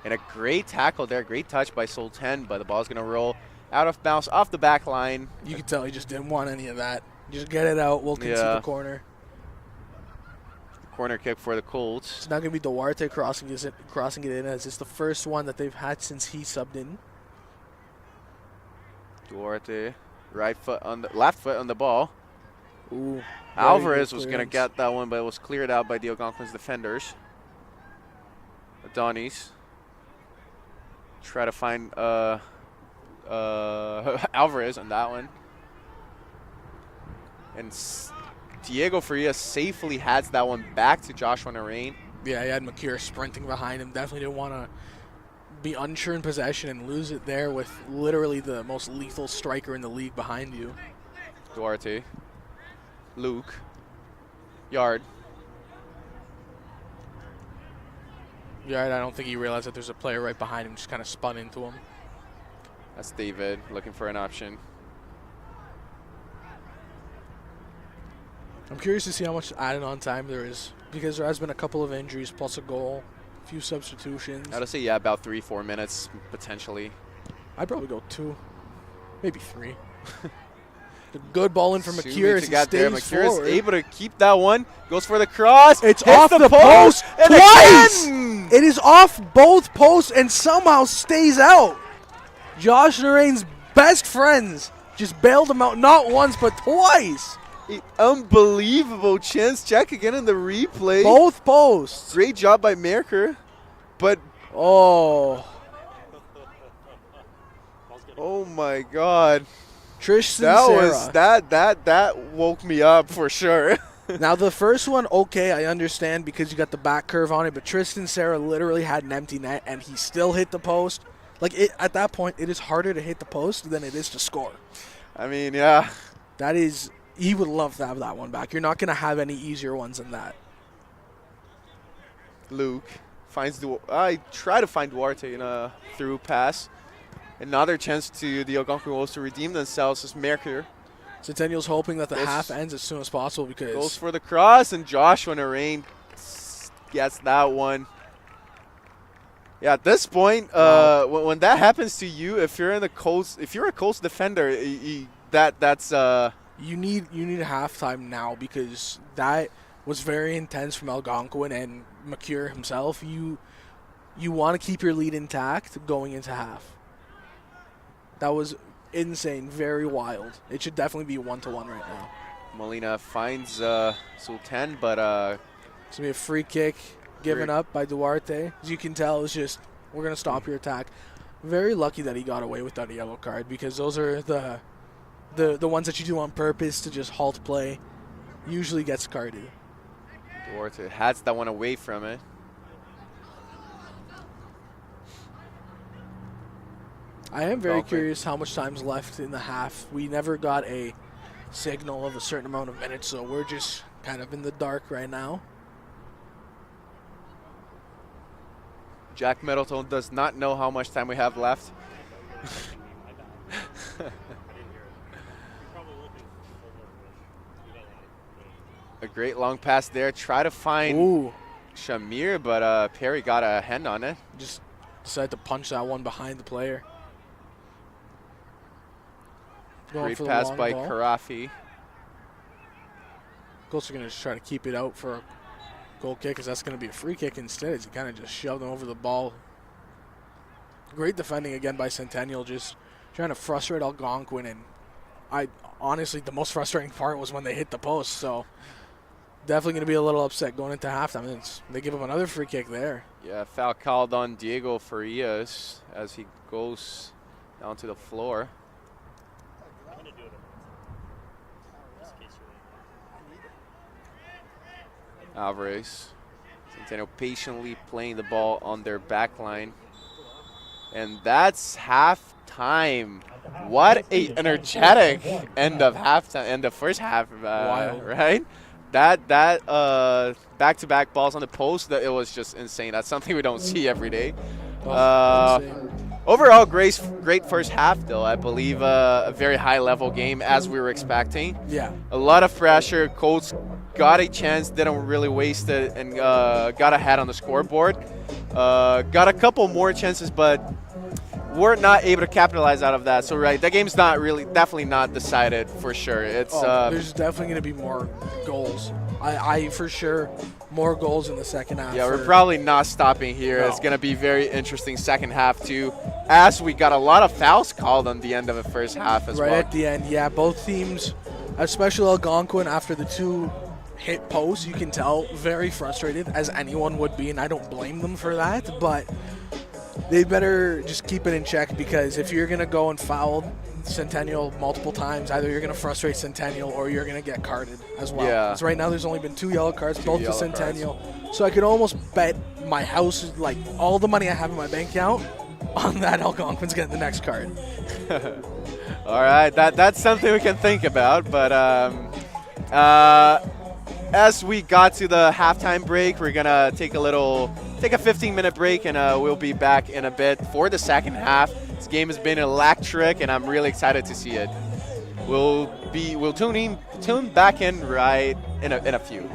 And a great tackle there. Great touch by Sultan, but the ball's going to roll out of bounds off the back line. You could tell he just didn't want any of that. Just get it out. We'll concede the corner. Corner kick for the Colts. It's not going to be Duarte crossing it in, as it's the first one that they've had since he subbed in. Duarte, left foot on the ball. Ooh, Alvarez was going to get that one, but it was cleared out by the Algonquin's defenders. Adonis try to find Alvarez on that one. And Diego Faria safely has that one back to Joshua Narain. Yeah, he had McCure sprinting behind him. Definitely didn't want to be unsure in possession and lose it there with literally the most lethal striker in the league behind you. Duarte. Luke. Yard. Yeah, I don't think he realized that there's a player right behind him, just kind of spun into him. That's David looking for an option. I'm curious to see how much added on time there is, because there has been a couple of injuries plus a goal, a few substitutions. I would say, yeah, about 3-4 minutes potentially. I'd probably go 2, maybe 3. The good ball in for Soon McCure as to he get there. stays McCure is forward. able to keep that one. Goes for the cross. It's hits off the post and twice. again! It is off both posts and somehow stays out. Josh Narain's best friends just bailed him out not once but twice. An unbelievable chance. Check again in the replay. Both posts. Great job by Merker. But oh my God. Trish That woke me up for sure. Now the first one, okay, I understand because you got the back curve on it, but Tristan Serra literally had an empty net and he still hit the post. Like at that point, it is harder to hit the post than it is to score. I mean, yeah. That is, he would love to have that one back. You're not going to have any easier ones than that. Luke finds I try to find Duarte in a through pass. Another chance to the Algonquin Wolves to redeem themselves as Merker Centennial's hoping that the half ends as soon as possible because goes for the cross, and Joshua Narain gets that one. Yeah, at this point, when that happens to you, if you're a Colts defender, that's you need a halftime now because that was very intense from Algonquin and McCure himself. You want to keep your lead intact going into half. That was insane, very wild. It should definitely be 1-1 right now. Molina finds Sultan, but it's going to be a free kick given up by Duarte. As you can tell, it's just, we're going to stop your attack. Very lucky that he got away with that yellow card because those are the ones that you do on purpose to just halt play. Usually gets carded. Duarte has that one away from it. I am very curious how much time's left in the half. We never got a signal of a certain amount of minutes, so we're just kind of in the dark right now. Jack Middleton does not know how much time we have left. A great long pass there. Try to find Shamir, but Perry got a hand on it. Just decided to punch that one behind the player. Great pass by Karafi. Colts are going to just try to keep it out for a goal kick because that's going to be a free kick instead as he kind of just shoved him over the ball. Great defending again by Centennial, just trying to frustrate Algonquin. And honestly, the most frustrating part was when they hit the post. So definitely going to be a little upset going into halftime. They give him another free kick there. Yeah, foul called on Diego Farias as he goes down to the floor. Alvarez. Centennial patiently playing the ball on their back line. And that's halftime. What a energetic end of halftime, end of first half, right? That back-to-back balls on the post, that it was just insane. That's something we don't see every day. Overall, great first half, though. I believe a very high-level game, as we were expecting. Yeah. A lot of pressure. Colts got a chance, didn't really waste it, and got ahead on the scoreboard. Got a couple more chances, but we're not able to capitalize out of that. So, right, that game's definitely not decided for sure. It's there's definitely going to be more goals. I for sure, more goals in the second half. Yeah, we're probably not stopping here. No. It's going to be very interesting second half, too, as we got a lot of fouls called on the end of the first half as well. Right at the end, yeah. Both teams, especially Algonquin, after the 2 hit posts, you can tell very frustrated, as anyone would be, and I don't blame them for that, but they better just keep it in check, because if you're going to go and foul Centennial multiple times, either you're going to frustrate Centennial or you're going to get carded as well. Yeah. Because right now there's only been 2 yellow cards, both to yellow Centennial. So I could almost bet my house, like all the money I have in my bank account, on that Algonquin's getting the next card. All right, that's something we can think about. But as we got to the halftime break, we're going to take a 15-minute break, and we'll be back in a bit for the second half. This game has been electric, and I'm really excited to see it. We'll tune back in right in a few.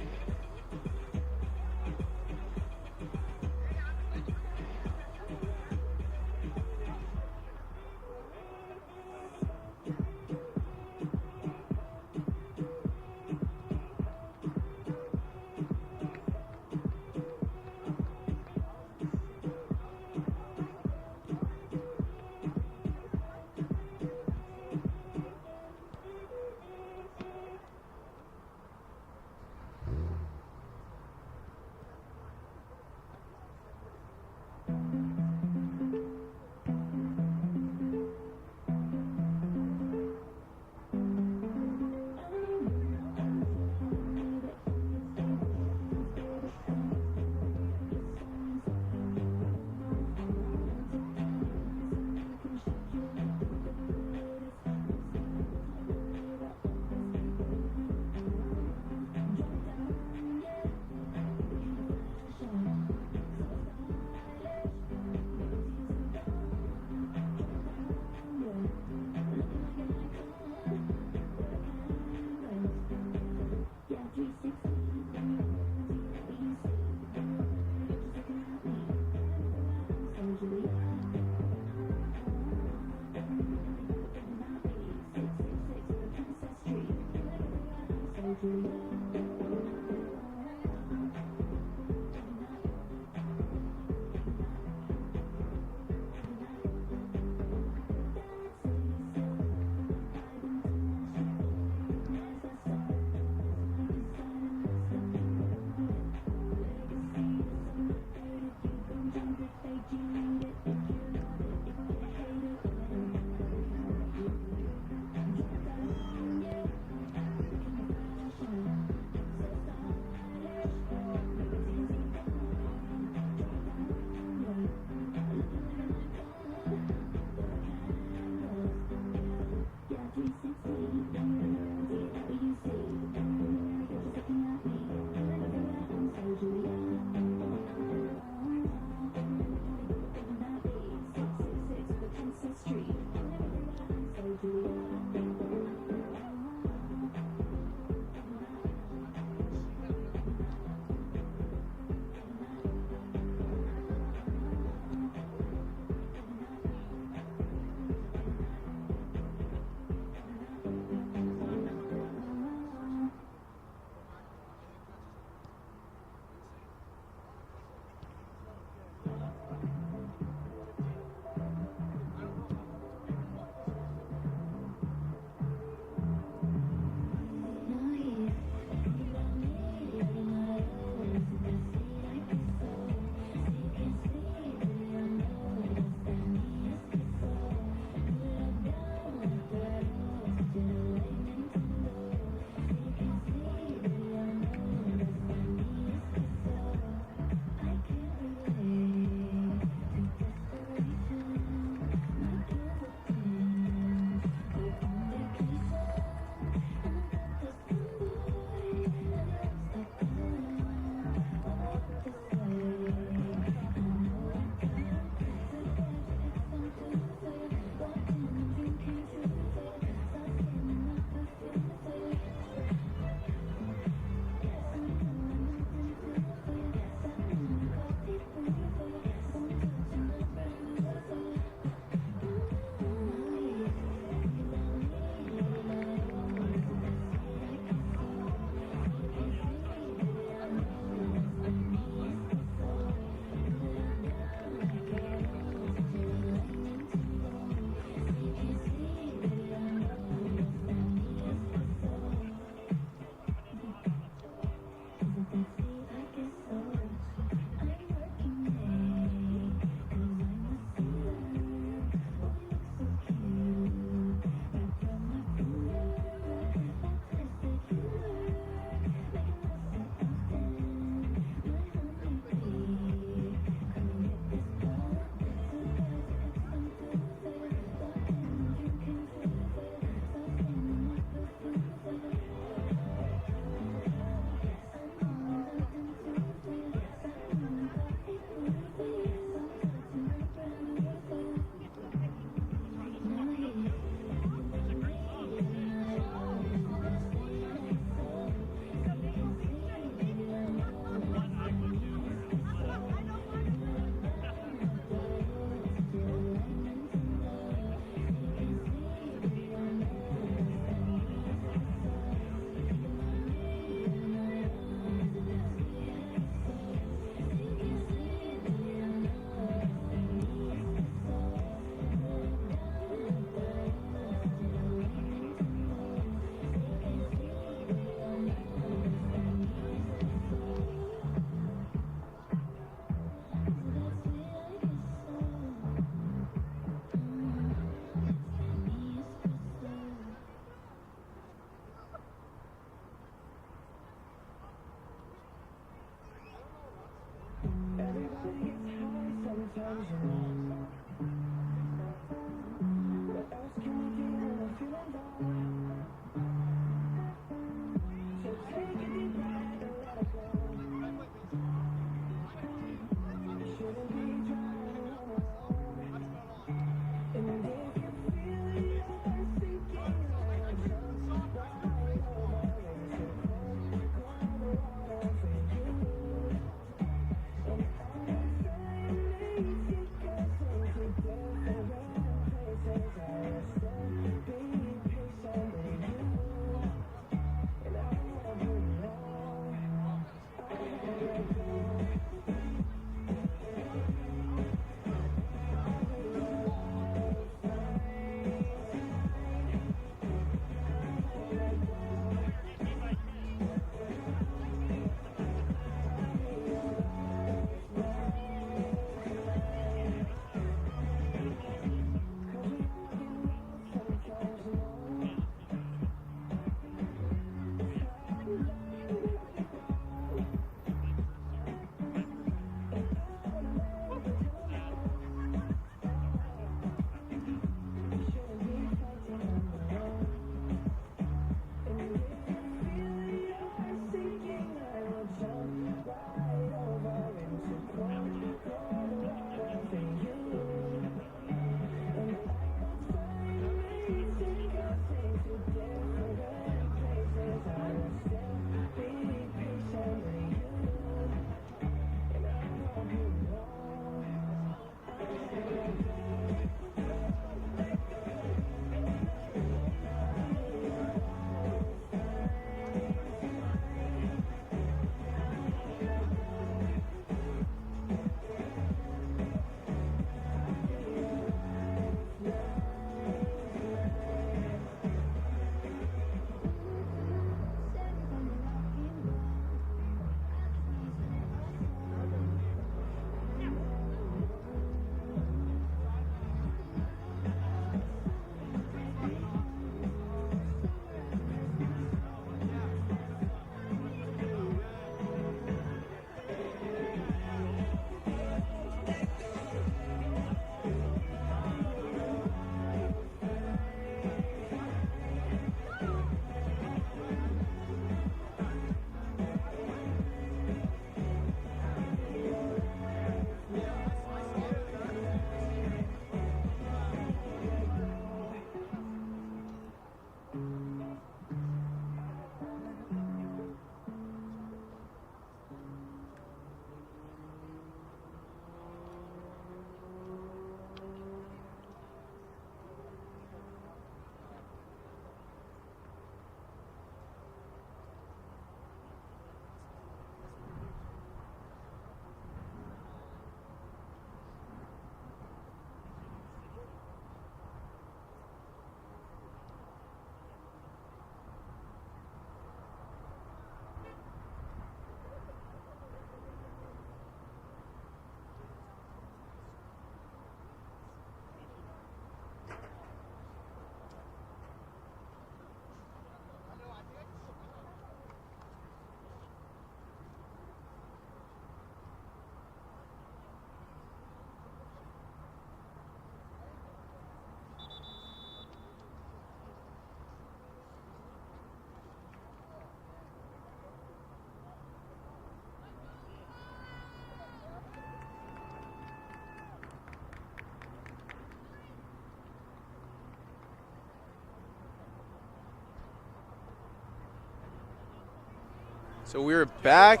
So we're back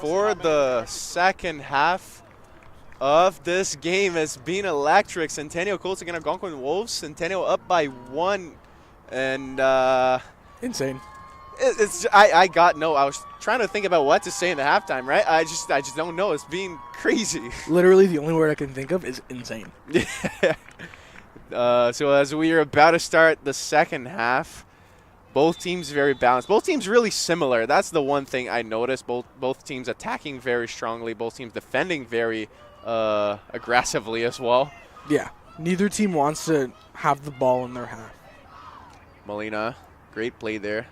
for the second half of this game. It's been electric. Centennial Colts against Algonquin Wolves. Centennial up by 1, and insane. I was trying to think about what to say in the halftime, right? I just don't know. It's being crazy. Literally, the only word I can think of is insane. So as we are about to start the second half, both teams very balanced. Both teams really similar. That's the one thing I noticed. Both teams attacking very strongly. Both teams defending very aggressively as well. Yeah. Neither team wants to have the ball in their half. Molina, great play there.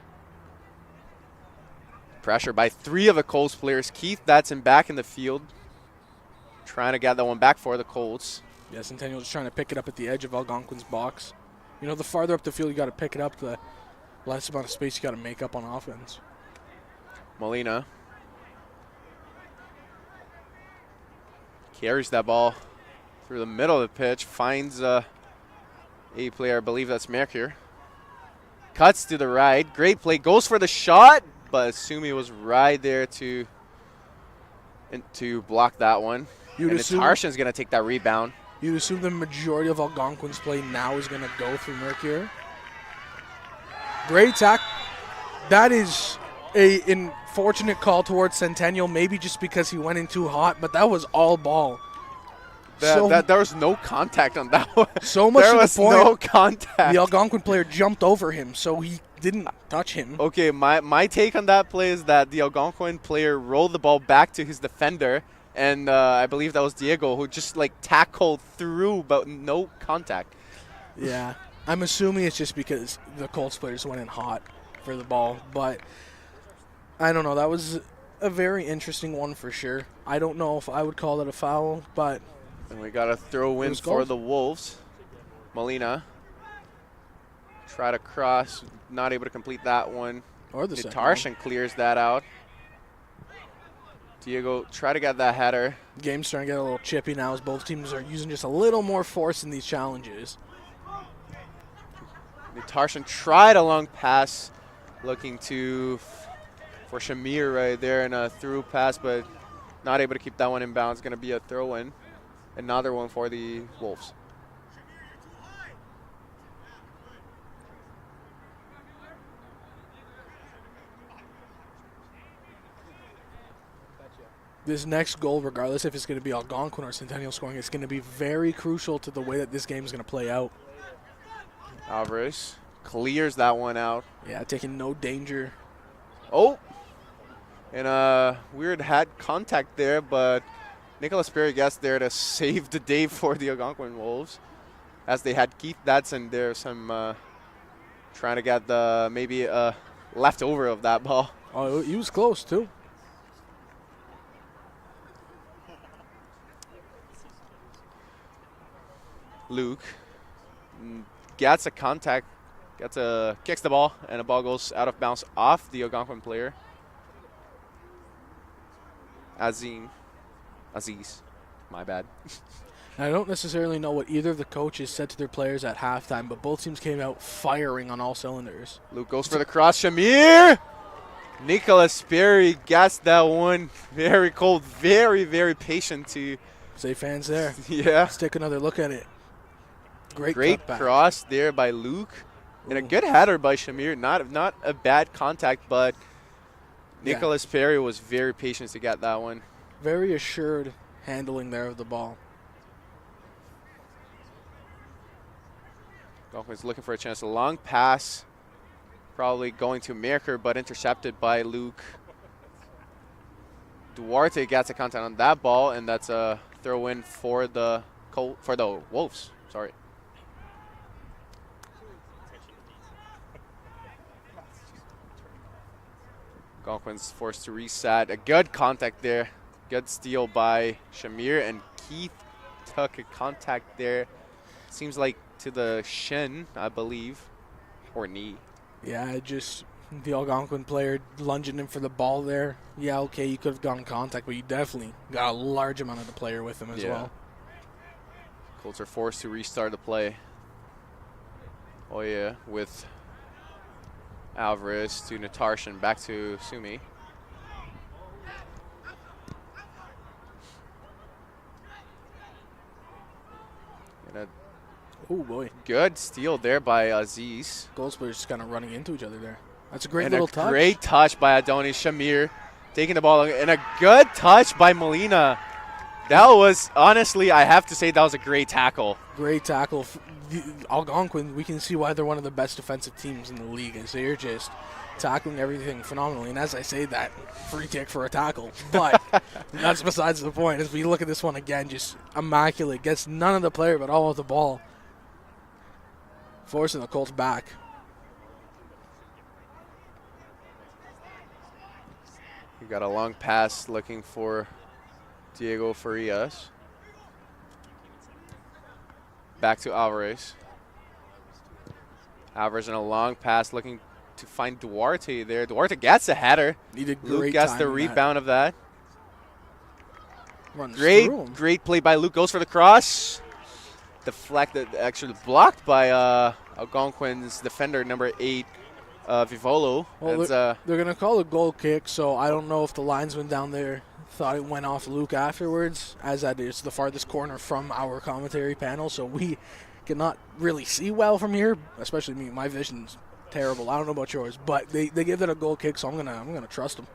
Pressure by 3 of the Colts players. Keith Datsun back in the field, trying to get that one back for the Colts. Yeah, Centennial just trying to pick it up at the edge of Algonquin's box. You know, the farther up the field you got to pick it up, the less amount of space you got to make up on offense. Molina carries that ball through the middle of the pitch, finds a player, I believe that's Mercure. Cuts to the right, great play, goes for the shot, but Sumi was right there to block that one. And Tarshan's going to take that rebound. You'd assume the majority of Algonquin's play now is going to go through Mercure. Great tackle. That is a unfortunate call towards Centennial, maybe just because he went in too hot, but that was all ball. There was no contact on that one. So much there to was the point, no contact. The Algonquin player jumped over him, so he didn't touch him. Okay, my take on that play is that the Algonquin player rolled the ball back to his defender, and I believe that was Diego who just like tackled through, but no contact. Yeah, I'm assuming it's just because the Colts players went in hot for the ball, but I don't know. That was a very interesting one for sure. I don't know if I would call it a foul, but and we got a throw in for the Wolves. Molina try to cross, not able to complete that one. Or the Tarshan clears that out. Diego try to get that header. Game's starting to get a little chippy now as both teams are using just a little more force in these challenges. Tarshan tried a long pass, looking for Shamir right there in a through pass, but not able to keep that one in bounds. Going to be a throw in. Another one for the Wolves. This next goal, regardless if it's going to be Algonquin or Centennial scoring, it's going to be very crucial to the way that this game is going to play out. Alvarez clears that one out. Yeah, taking no danger. Oh, and weird had contact there, but Nicholas Perry gets there to save the day for the Algonquin Wolves, as they had Keith Datsun there, some trying to get the maybe leftover of that ball. Oh, he was close too. Luke gets a contact, kicks the ball, and the ball goes out of bounds off the Algonquin player. Aziz, my bad. I don't necessarily know what either of the coaches said to their players at halftime, but both teams came out firing on all cylinders. Luke goes for the cross. Shamir! Nicholas Perry gets that one. Very cold, very, very patient to. Say fans there. Yeah. Let's take another look at it. Great cross there by Luke. And a good header by Shamir. Not a bad contact, but Nicholas Perry was very patient to get that one. Very assured handling there of the ball. Algonquin's looking for a chance. A long pass. Probably going to Merker, but intercepted by Luke. Duarte gets a contact on that ball, and that's a throw in for the Wolves. Sorry. Algonquin's forced to reset. A good contact there. Good steal by Shamir, and Keith took a contact there. Seems like to the shin, I believe, or knee. Yeah, just the Algonquin player lunging in for the ball there. Yeah, okay, you could have gotten contact, but you definitely got a large amount of the player with him as well. Colts are forced to restart the play. Oh yeah, with Alvarez to Natarshan, back to Sumi. Oh, boy. Good steal there by Aziz. Goals players just kind of running into each other there. That's a great And little a touch. great touch by Adonis Shamir. Taking the ball. And a good touch by Molina. That was, honestly, I have to say that was a great tackle. Great tackle. Algonquin, we can see why they're one of the best defensive teams in the league, as they're just tackling everything phenomenally. And as I say that, free kick for a tackle. But that's besides the point. As we look at this one again, just immaculate. Gets none of the player, but all of the ball. Forcing the Colts back. You got a long pass looking for Diego Farias. Back to Alvarez. Alvarez in a long pass looking to find Duarte there. Duarte gets a header. Needed Luke great gets time the in rebound of that. Runs through him. Great play by Luke. Goes for the cross. Deflected, actually blocked by Algonquin's defender, number 8, Vivolo. Well, they're going to call a goal kick, so I don't know if the linesman down there thought it went off Luke afterwards, as that is the farthest corner from our commentary panel, so we cannot really see well from here, especially me. My vision's terrible. I don't know about yours, but they give it a goal kick, so I'm gonna trust them.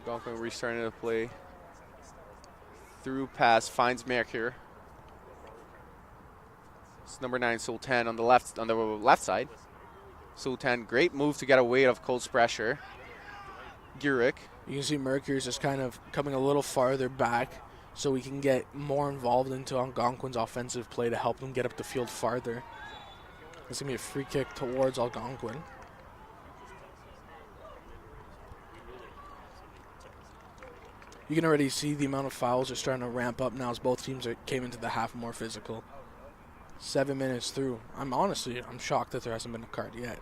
Algonquin restarting the play. Through pass finds Mercure. It's number 9 Sultan on the left side. Sultan, great move to get away of Colts pressure. Gurick. You can see Mercury's just kind of coming a little farther back so we can get more involved into Algonquin's offensive play to help them get up the field farther. It's going to be a free kick towards Algonquin. You can already see the amount of fouls are starting to ramp up now as both teams came into the half more physical. 7 minutes through. I'm shocked that there hasn't been a card yet.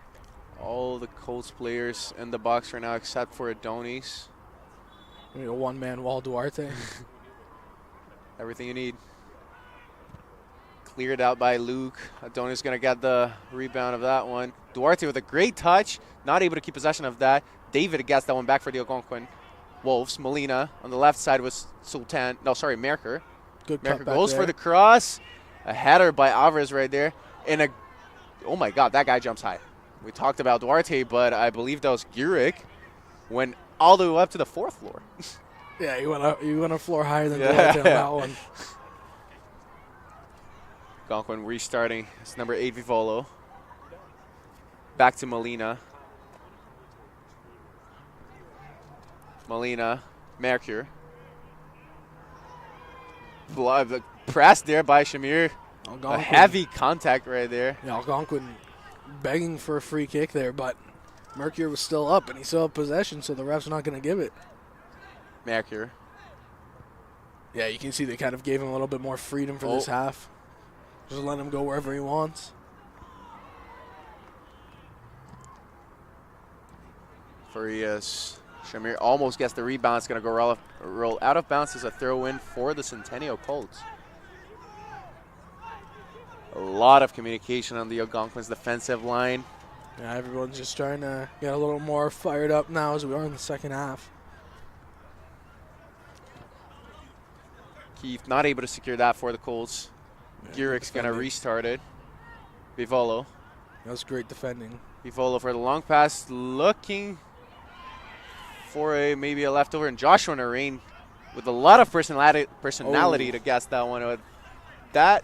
All the Colts players in the box right now except for Adonis. Maybe a one-man wall Duarte. Everything you need. Cleared out by Luke. Adonis going to get the rebound of that one. Duarte with a great touch. Not able to keep possession of that. David gets that one back for the Algonquin Wolves. Molina on the left side was Merker. Good Merker cut goes back for there. the cross. A header by Alvarez right there. And oh my God, that guy jumps high. We talked about Duarte, but I believe that was Gurick. Went all the way up to the 4th floor. Yeah, you went a floor higher than Duarte on that one. Algonquin restarting. It's number 8 Vivolo. Back to Molina. Mercure. Press there by Shamir. A heavy contact right there. Yeah, Algonquin begging for a free kick there, but Mercure was still up, and he still had possession, so the ref's not going to give it. Mercure. Yeah, you can see they kind of gave him a little bit more freedom for this half. Just let him go wherever he wants. Farias. Shamir almost gets the rebound. It's going to go roll out of bounds as a throw-in for the Centennial Colts. A lot of communication on the Algonquin's defensive line. Yeah, everyone's just trying to get a little more fired up now as we are in the second half. Keith not able to secure that for the Colts. Yeah, Gurick's going to restart it. Vivolo. That was great defending. Vivolo for the long pass, looking for maybe a leftover. And Joshua Narain with a lot of personality to guess that one. That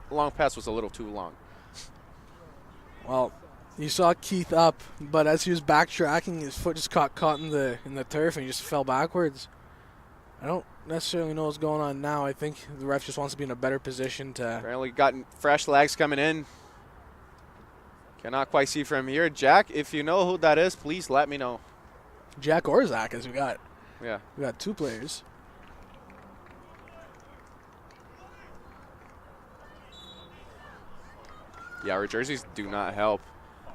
long pass was a little too long. Well, you saw Keith up, but as he was backtracking, his foot just got caught in the turf and he just fell backwards. I don't necessarily know what's going on now. I think the ref just wants to be in a better position to... Apparently gotten fresh legs coming in. Cannot quite see from here. Jack, if you know who that is, please let me know. Jack or Zach, as we got. Yeah. We got 2 players. Yeah, our jerseys do not help.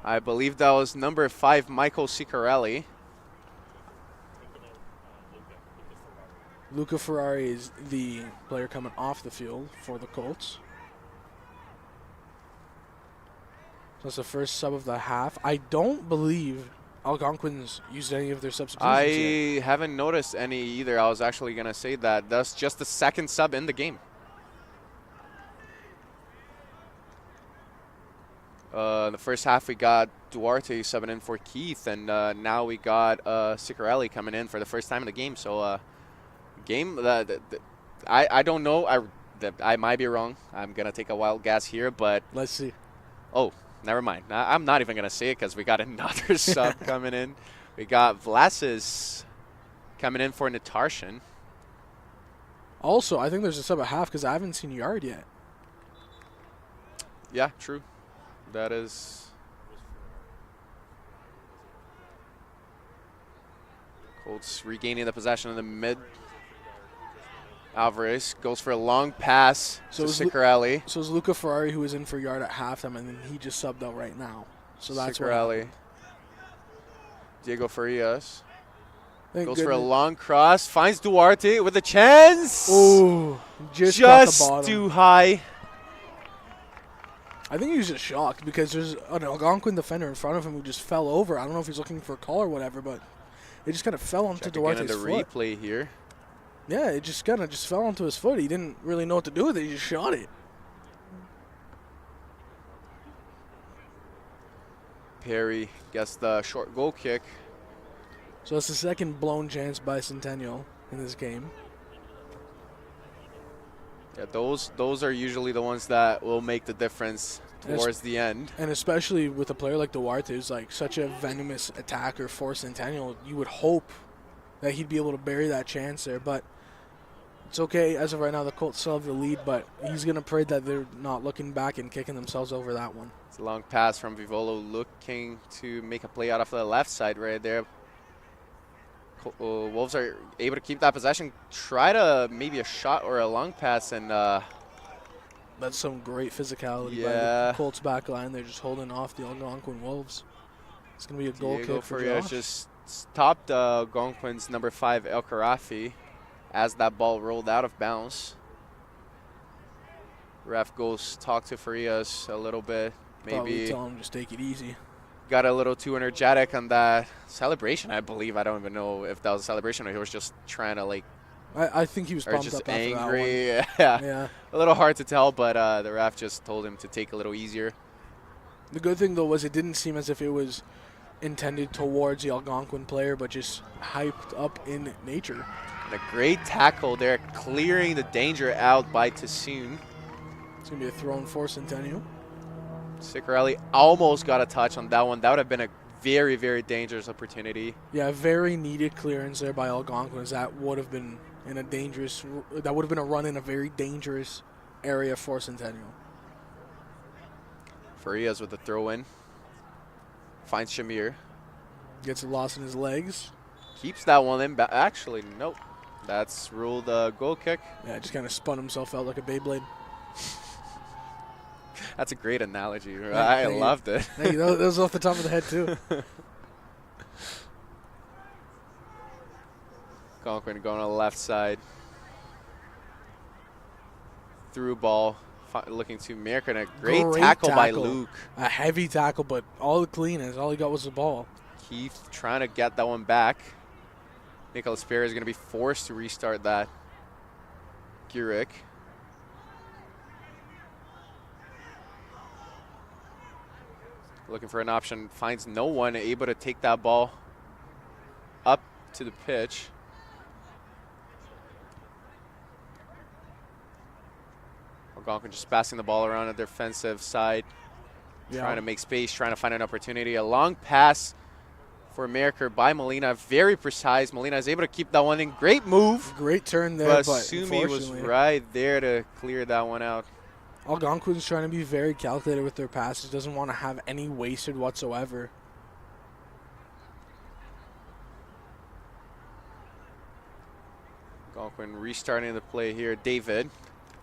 I believe that was number 5, Michael Ciccarelli. Luca Ferrari is the player coming off the field for the Colts. So that's the first sub of the half. I don't believe Algonquin's used any of their substitutions I yet. haven't noticed any either. I was actually going to say that. That's just the second sub in the game. In the first half, we got Duarte subbing in for Keith, and now we got Ciccarelli coming in for the first time in the game. So, game that I don't know. I might be wrong. I'm going to take a wild guess here, but... Let's see. Oh, never mind. I'm not even going to say it because we got another sub coming in. We got Vlasis coming in for Natarshan. Also, I think there's a sub at half because I haven't seen Yard yet. Yeah, true. That is... Colts regaining the possession in the mid. Alvarez goes for a long pass to Ciccarelli. So it's Luca Ferrari who was in for Yard at halftime, and then he just subbed out right now. So that's Ciccarelli. Diego Farias. Thank Goes goodness. for a long cross. Finds Duarte with a chance. Ooh, just got the bottom. Too high. I think he was just shocked because there's an Algonquin defender in front of him who just fell over. I don't know if he's looking for a call or whatever, but it just kind of fell onto Duarte's foot. foot. Replay here. Yeah, it just kind of just fell onto his foot. He didn't really know what to do with it. He just shot it. Perry gets the short goal kick. So it's the second blown chance by Centennial in this game. Yeah, those are usually the ones that will make the difference towards the end. And especially with a player like Duarte, who's like such a venomous attacker for Centennial, you would hope that he'd be able to bury that chance there. But it's okay. As of right now, the Colts still have the lead, but he's going to pray that they're not looking back and kicking themselves over that one. It's a long pass from Vivolo, looking to make a play out of the left side right there. Wolves are able to keep that possession. Try to maybe a shot or a long pass, and that's some great physicality by the Colts back line. They're just holding off the Algonquin Wolves. It's going to be a goal kick for Josh. Just stopped Algonquin's number 5 El Karafi as that ball rolled out of bounds. Ref goes talk to Farias a little bit. Probably tell him just take it easy. Got a little too energetic on that celebration, I believe. I don't even know if that was a celebration or he was just trying to, like... I think he was pumped just up after angry. that one. Yeah. A little hard to tell, but the ref just told him to take a little easier. The good thing, though, was it didn't seem as if it was intended towards the Algonquin player, but just hyped up in nature. And a great tackle there, clearing the danger out by Tassoon. It's going to be a throw for Centennial. Ciccarelli almost got a touch on that one. That would have been a very, very dangerous opportunity. Yeah, very needed clearance there by Algonquins. That would have been in a dangerous. That would have been a run in a very dangerous area for Centennial. Farias with the throw in. Finds Shamir. Gets it lost in his legs. Keeps that one in. Actually, nope. That's ruled a goal kick. Yeah, just kind of spun himself out like a Beyblade. That's a great analogy. Yeah, I loved it. Hey, that was off the top of the head, too. Algonquin going on the left side. Through ball. Looking to Merrick, and a great tackle by Luke. A heavy tackle, but all clean, as all he got was the ball. Keith trying to get that one back. Nicholas Perry is going to be forced to restart that. Girick. Looking for an option, finds no one, able to take that ball up to the pitch. Algonquin just passing the ball around the defensive side, trying to make space, trying to find an opportunity. A long pass for Merricker by Molina, very precise. Molina is able to keep that one in. Great move. Great turn there, but Sumi was right there to clear that one out. Algonquin's trying to be very calculated with their passes, doesn't want to have any wasted whatsoever. Algonquin restarting the play here. David,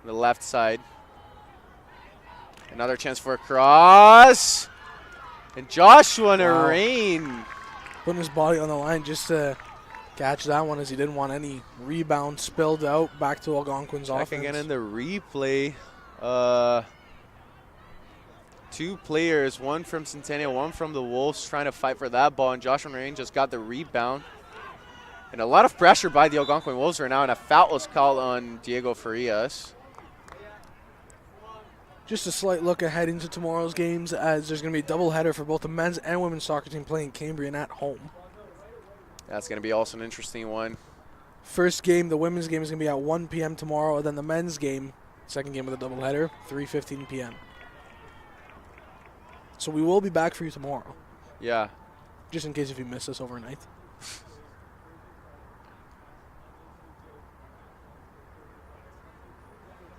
on the left side. Another chance for a cross. And Joshua Narain. Putting his body on the line just to catch that one, as he didn't want any rebound spilled out back to Algonquin's offense. Back again in the replay. 2 players, one from Centennial, one from the Wolves, trying to fight for that ball, and Josh Rain just got the rebound. And a lot of pressure by the Algonquin Wolves right now, and a foul was called on Diego Farias. Just a slight look ahead into tomorrow's games, as there's going to be a doubleheader for both the men's and women's soccer team playing Cambrian at home. That's going to be also an interesting one. First game, the women's game, is going to be at 1 p.m. tomorrow, and then the men's game, second game of the doubleheader, 3:15 p.m. So we will be back for you tomorrow. Yeah. Just in case if you miss us overnight.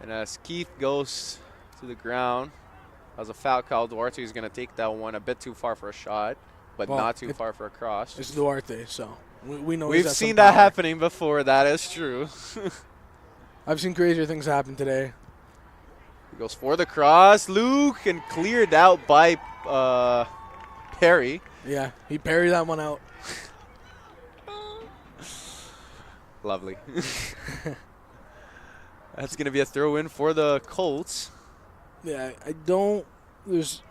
And as Keith goes to the ground, as a foul call, Duarte is going to take that one a bit too far for a shot, but Well, not too far for a cross. It's Duarte, so we know We've seen that happening before. That is true. I've seen crazier things happen today. He goes for the cross. Luke, and cleared out by Perry. Yeah, he parried that one out. Lovely. That's going to be a throw-in for the Colts. Yeah, there's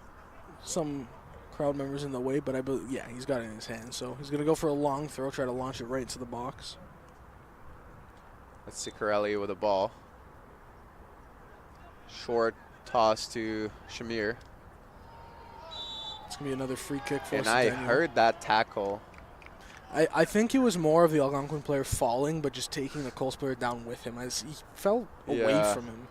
some crowd members in the way, but yeah, he's got it in his hand. So he's going to go for a long throw, try to launch it right into the box. That's Ciccarelli with the ball. Short toss to Shamir. It's going to be another free kick for us. And I heard that tackle. I think it was more of the Algonquin player falling, but just taking the Colts player down with him as he fell away from him.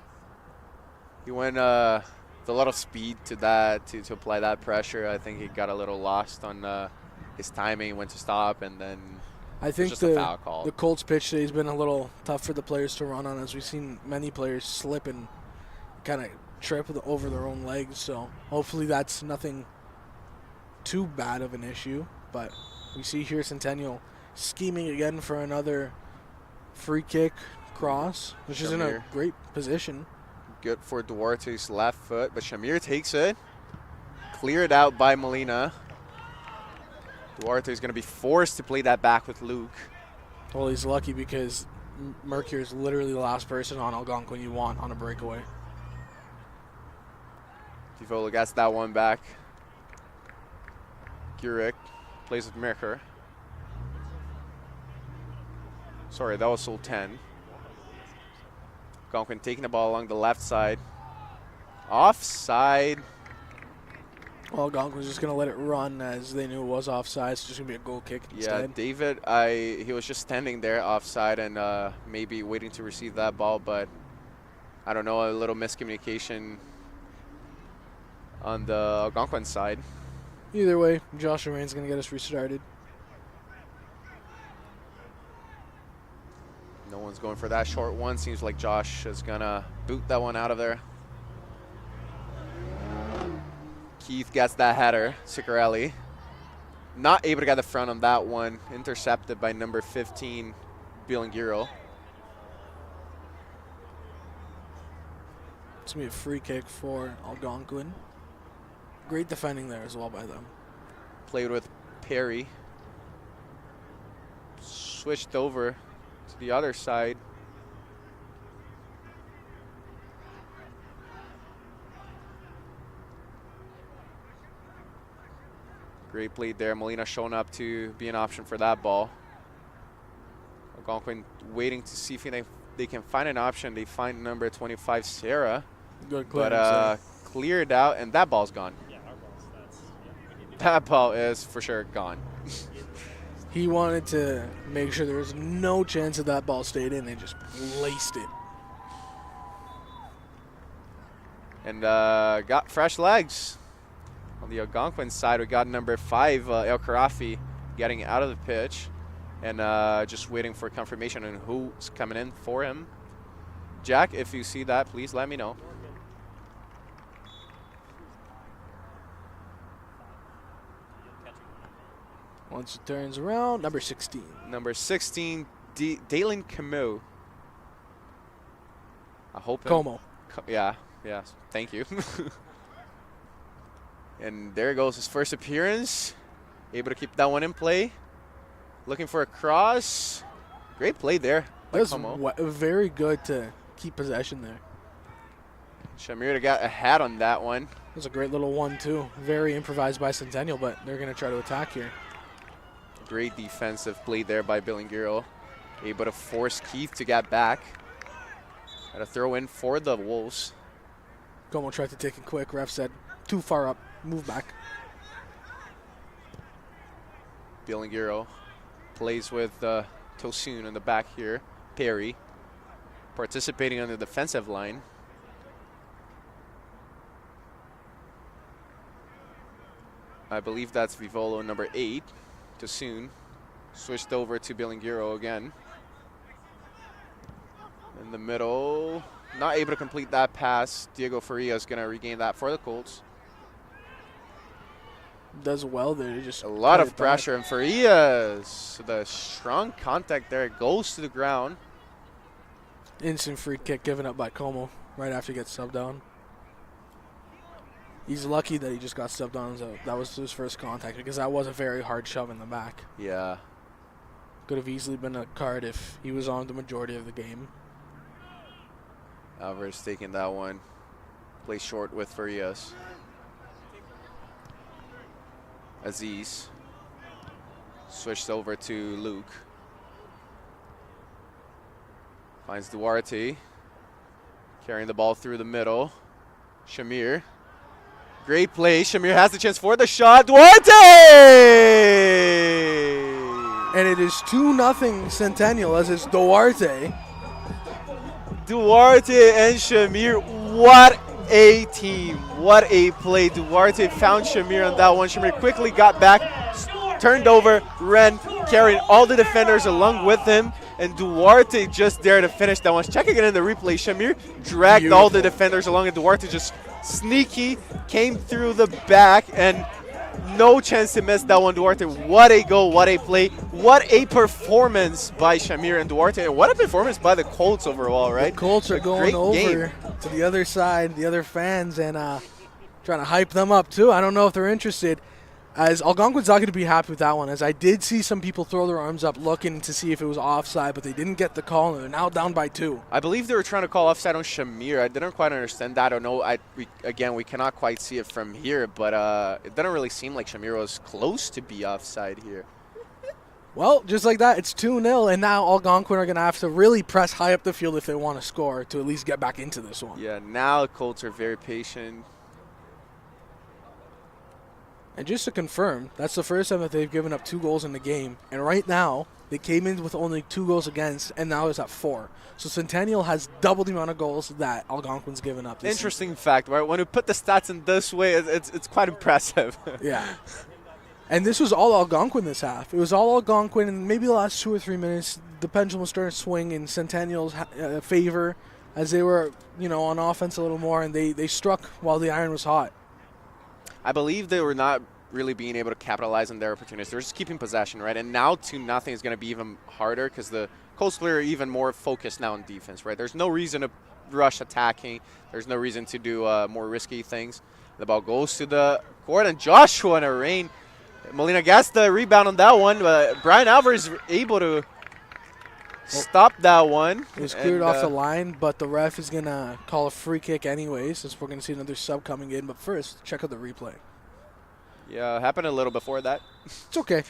He went with a lot of speed to that to apply that pressure. I think he got a little lost on his timing, when to stop, and then I think just a foul call. The Colts pitch today has been a little tough for the players to run on, as we've seen many players slip and kind of trip over their own legs. So hopefully that's nothing too bad of an issue, but we see here Centennial scheming again for another free kick cross, which is in a great position. Good for Duarte's left foot, but Shamir takes it. Cleared out by Molina. Duarte is going to be forced to play that back with Luke. Well, he's lucky because Mercure is literally the last person on Algonquin you want on a breakaway. Divola gets that one back. Gurick plays with Mercure. Sorry, that was Soul 10. Algonquin taking the ball along the left side. Offside. Well, Algonquin was just going to let it run, as they knew it was offside. It's just going to be a goal kick instead. Yeah, David, he was just standing there offside and maybe waiting to receive that ball, but I don't know, a little miscommunication on the Algonquin side. Either way, Josh Rain's going to get us restarted. No one's going for that short one. Seems like Josh is going to boot that one out of there. Keith gets that header. Ciccarelli not able to get the front on that one. Intercepted by number 15, Bilangiro. It's going to be a free kick for Algonquin. Great defending there as well by them. Played with Perry. Switched over to the other side. Great play there. Molina showing up to be an option for that ball. Algonquin waiting to see if they can find an option. They find number 25, Sarah. Good but clearance, cleared out, and that ball's gone. Yeah, our balls. That ball is for sure gone. He wanted to make sure there was no chance that that ball stayed in and just laced it. And got fresh legs. On the Algonquin side, we got number 5, El Karafi, getting out of the pitch. And just waiting for confirmation on who's coming in for him. Jack, if you see that, please let me know. Once it turns around, number 16. Number 16, Dalen Camus. I hope. Como. Yeah, thank you. And there goes his first appearance. Able to keep that one in play. Looking for a cross. Great play there. That was very good to keep possession there. Shamir got a hat on that one. It was a great little 1-2. Very improvised by Centennial, but they're going to try to attack here. Great defensive play there by Billingero. Able to force Keith to get back. Got a throw in for the Wolves. Como tried to take it quick. Ref said, too far up. Move back. Billingero plays with Tosun in the back here. Perry participating on the defensive line. I believe that's Vivolo number 8. Tosun switched over to Billingero again. In the middle, not able to complete that pass. Diego Faria is going to regain that for the Colts. Does well there. Just a lot of pressure, and Farias, the strong contact there, goes to the ground. Instant free kick given up by Como right after he gets subbed on. He's lucky that he just got subbed on. So that was his first contact, because that was a very hard shove in the back. Yeah. Could have easily been a card if he was on the majority of the game. Alvarez taking that one. Play short with Farias. Aziz switched over to Luke. Finds Duarte. Carrying the ball through the middle. Shamir. Great play. Shamir has the chance for the shot. Duarte! And it is 2-0 Centennial as it's Duarte. Duarte and Shamir, what a team. What a play. Duarte found Shamir on that one. Shamir quickly got back, turned over, ran, carrying all the defenders along with him. And Duarte just there to finish that one. Checking it in the replay. Shamir dragged all the defenders along, and Duarte just sneaky came through the back, and no chance to miss that one. Duarte, what a goal, what a play, what a performance by Shamir and Duarte, and what a performance by the Colts overall, right? The Colts are going over to the other side, the other fans, and trying to hype them up too. I don't know if they're interested, as Algonquin's not going to be happy with that one, as I did see some people throw their arms up looking to see if it was offside, but they didn't get the call, and they're now down by 2. I believe they were trying to call offside on Shamir. I didn't quite understand that. I don't know. Again, we cannot quite see it from here, but it didn't really seem like Shamir was close to be offside here. Well, just like that, it's 2-0, and now Algonquin are going to have to really press high up the field if they want to score to at least get back into this one. Yeah, now the Colts are very patient. And just to confirm, that's the first time that they've given up 2 goals in the game. And right now, they came in with only 2 goals against, and now it's at 4. So Centennial has double the amount of goals that Algonquin's given up this Interesting season. fact, right? When you put the stats in this way, it's quite impressive. Yeah. And this was all Algonquin this half. It was all Algonquin, and maybe the last 2 or 3 minutes, the pendulum was starting to swing in Centennial's favor as they were, on offense a little more, and they struck while the iron was hot. I believe they were not really being able to capitalize on their opportunities. They were just keeping possession, right? And now 2-0 is going to be even harder because the Colts player are even more focused now on defense, right? There's no reason to rush attacking. There's no reason to do more risky things. The ball goes to the court, and Joshua in a rain. Molina gets the rebound on that one, but Brian Alvarez able to stop that one. It was cleared off the line, but the ref is going to call a free kick anyway, since we're going to see another sub coming in. But first, check out the replay. Yeah, it happened a little before that. It's okay.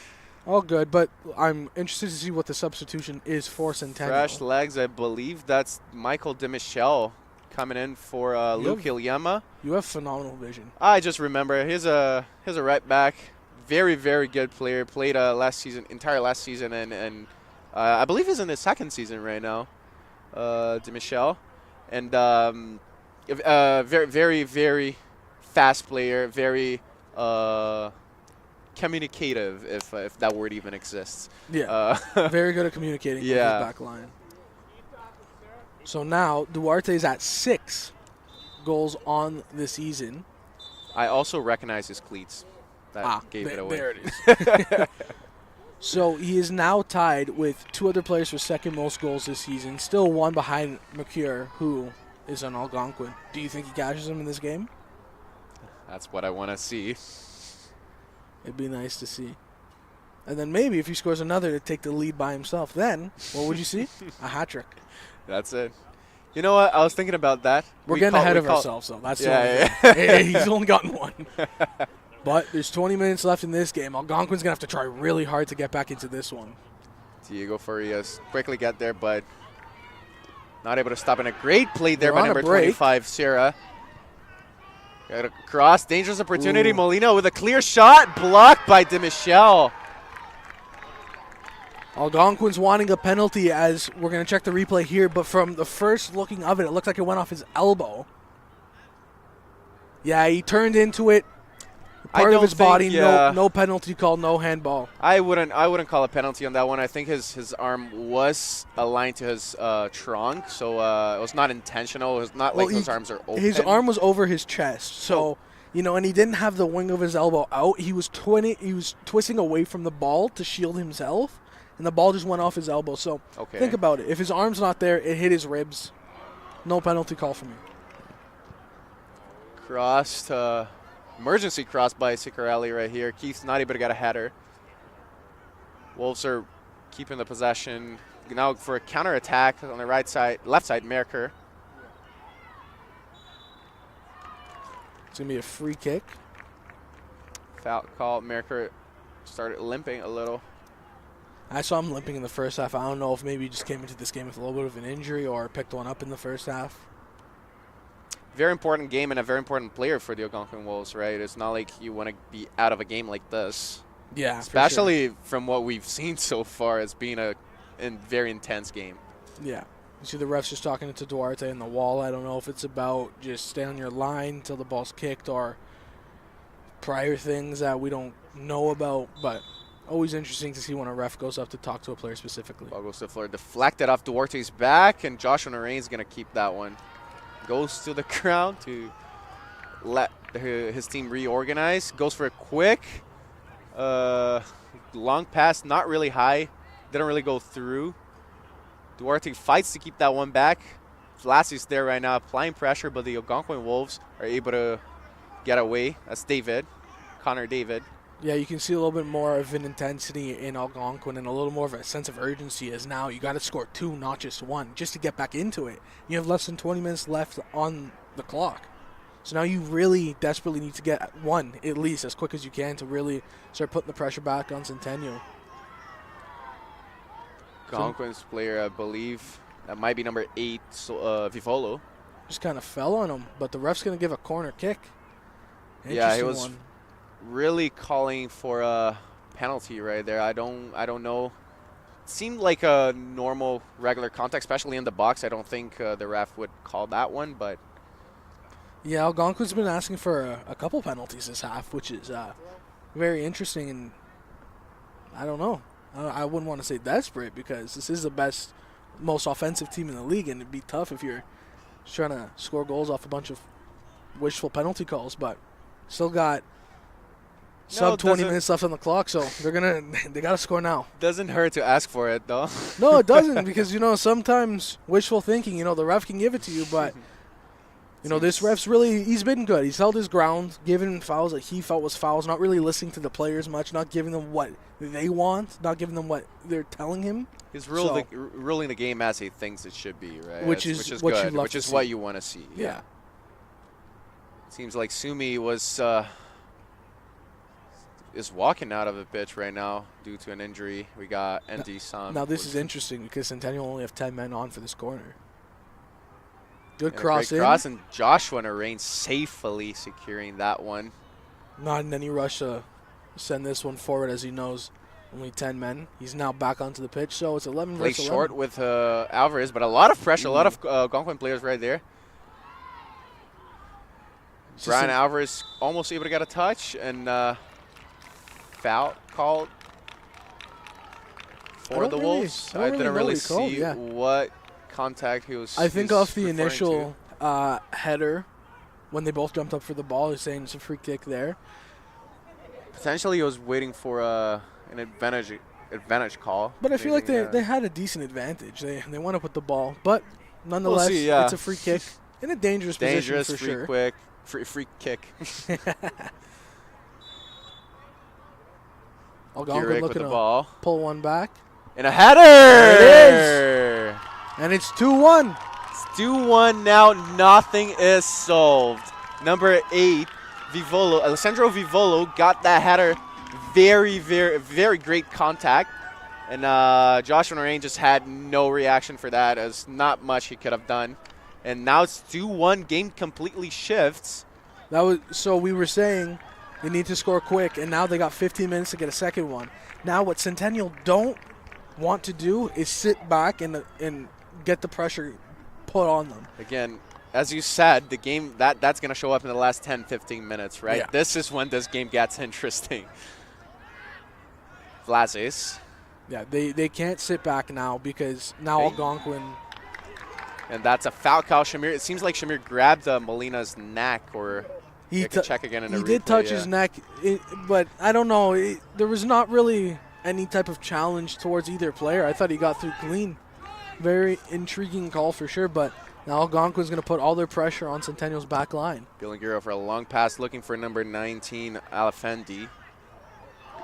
All good, but I'm interested to see what the substitution is for Centennial. Fresh legs, I believe that's Michael DeMichel coming in for Luke Ilyema. You have phenomenal vision. I just remember, here's a right back. Very, very good player. Played entire last season, and I believe he's in his 2nd season right now, DeMichel. And very, very, very fast player, very communicative, if that word even exists. Yeah, very good at communicating with his back line. So now Duarte is at 6 goals on the season. I also recognize his cleats. That gave it away. There it is. So he is now tied with 2 other players for 2nd most goals this season. Still 1 behind McCure, who is on Algonquin. Do you think he catches him in this game? That's what I want to see. It'd be nice to see. And then maybe if he scores another to take the lead by himself, then what would you see? A hat trick. That's it. You know what? I was thinking about that. We're getting ahead of ourselves, though. That's yeah. He's only gotten one. But there's 20 minutes left in this game. Algonquin's going to have to try really hard to get back into this one. Diego Farias quickly get there, but not able to stop. And a great play there by number 25, Sierra. Got a cross, dangerous opportunity. Ooh. Molina with a clear shot, blocked by DeMichelle. Algonquin's wanting a penalty, as we're going to check the replay here, but from the first looking of it, it looks like it went off his elbow. Yeah, he turned into it. Part of his body, no penalty call, no handball. I wouldn't call a penalty on that one. I think his arm was aligned to his trunk, so it was not intentional. It was not like his arms are open. His arm was over his chest, so and he didn't have the wing of his elbow out. He was twisting away from the ball to shield himself, and the ball just went off his elbow. So think about it. If his arm's not there, it hit his ribs. No penalty call for me. Crossed. Emergency cross by Sicarelli right here. Keith's not able to get a header. Wolves are keeping the possession. Now for a counterattack on the left side, Merker. It's going to be a free kick. Foul call. Merker started limping a little. I saw him limping in the first half. I don't know if maybe he just came into this game with a little bit of an injury or picked one up in the first half. Very important game and a very important player for the Algonquin Wolves, right? It's not like you want to be out of a game like this. Yeah, especially from what we've seen so far as being a very intense game. Yeah. You see the refs just talking to Duarte in the wall. I don't know if it's about just stay on your line until the ball's kicked or prior things that we don't know about, but always interesting to see when a ref goes up to talk to a player specifically. Ball goes to the floor, deflected off Duarte's back, and Joshua Narain's going to keep that one. Goes to the ground to let his team reorganize. Goes for a quick long pass, not really high. Didn't really go through. Duarte fights to keep that one back. Vlasi's there right now applying pressure, but the Algonquin Wolves are able to get away. That's Connor David. Yeah, you can see a little bit more of an intensity in Algonquin and a little more of a sense of urgency, as now you got to score 2, not just 1, just to get back into it. You have less than 20 minutes left on the clock. So now you really desperately need to get 1, at least, as quick as you can to really start putting the pressure back on Centennial. Algonquin's player, I believe, that might be number 8, Vivolo. Just kind of fell on him, but the ref's going to give a corner kick. Yeah, he was really calling for a penalty right there. I don't know. It seemed like a normal, regular contact, especially in the box. I don't think the ref would call that one, but yeah, Algonquin's been asking for a couple penalties this half, which is very interesting. And I don't know. I wouldn't want to say desperate, because this is the best, most offensive team in the league, and it'd be tough if you're just trying to score goals off a bunch of wishful penalty calls. But still got sub 20 minutes left on the clock, so they got to score now. Doesn't hurt to ask for it, though. No, it doesn't, because sometimes wishful thinking, the ref can give it to you, but this ref's he's been good. He's held his ground, giving fouls that he felt was fouls, not really listening to the players much, not giving them what they want, not giving them what they're telling him. He's ruling the game as he thinks it should be, right? Which is good, which is what you want to see. Yeah. Seems like Sumi is walking out of the pitch right now due to an injury. We got ND Sam. Now this is interesting, because Centennial only have 10 men on for this corner. Good cross in. Cross, and Joshua Narain safely securing that one. Not in any rush to send this one forward, as he knows only 10 men. He's now back onto the pitch, so it's 11 versus 11. Play short with Alvarez, but a lot of pressure, a lot of Algonquin players right there. Brian Alvarez almost able to get a touch, and foul called for the Wolves. I didn't really see what contact he was. I think off the initial header, when they both jumped up for the ball, he's saying it's a free kick there. Potentially he was waiting for an advantage call. But I feel like they had a decent advantage. They went up with the ball, but nonetheless, it's a free kick in a dangerous position for sure. Free kick. Algonquin looking to pull one back. And a header! There it is. And it's 2-1. It's 2-1 now. Nothing is solved. Number 8, Vivolo, Alessandro Vivolo got that header. Very, very, very great contact. And Joshua Noreen just had no reaction for that, as not much he could have done. And now it's 2-1. Game completely shifts. So we were saying they need to score quick, and now they got 15 minutes to get a second one. Now what Centennial don't want to do is sit back and get the pressure put on them. Again, as you said, the game that's going to show up in the last 10, 15 minutes, right? Yeah. This is when this game gets interesting. Vlasis. Yeah, they can't sit back now because now Algonquin. And that's a foul call. Shamir. It seems like Shamir grabbed Molina's neck, or He could check again in the replay. He did touch his neck, but I don't know. There was not really any type of challenge towards either player. I thought he got through clean. Very intriguing call for sure, but now Algonquin's going to put all their pressure on Centennial's back line. Gilangiro for a long pass, looking for number 19, Alafendi.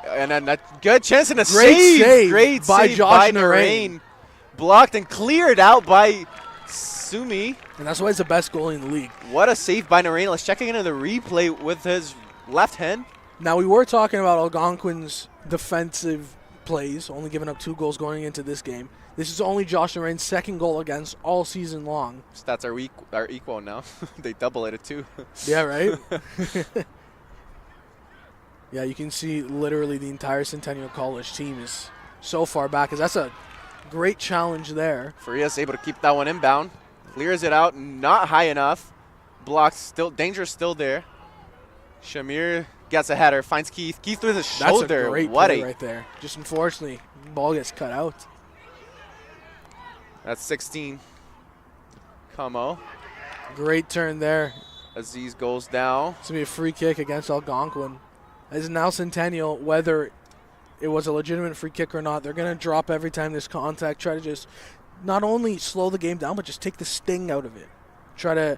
And a good chance and a save. Great by save Josh by Narain. Narain. Blocked and cleared out by Sumi. And that's why he's the best goalie in the league. What a save by Narain. Let's check into the replay with his left hand. Now, we were talking about Algonquin's defensive plays, only giving up 2 goals going into this game. This is only Josh Narain's second goal against all season long. Stats are equal now. They double it too. Yeah, right? Yeah, you can see literally the entire Centennial College team is so far back, because that's a great challenge there. Farias able to keep that one inbound. Clears it out, not high enough. Blocked, still danger still there. Shamir gets a header, finds Keith. Keith with his shoulder. That's a great play right there. Just unfortunately, the ball gets cut out. That's 16. Como. Great turn there. Aziz goes down. It's going to be a free kick against Algonquin. As now Centennial, whether it was a legitimate free kick or not, they're going to drop every time there's contact, try to just not only slow the game down, but just take the sting out of it. Try to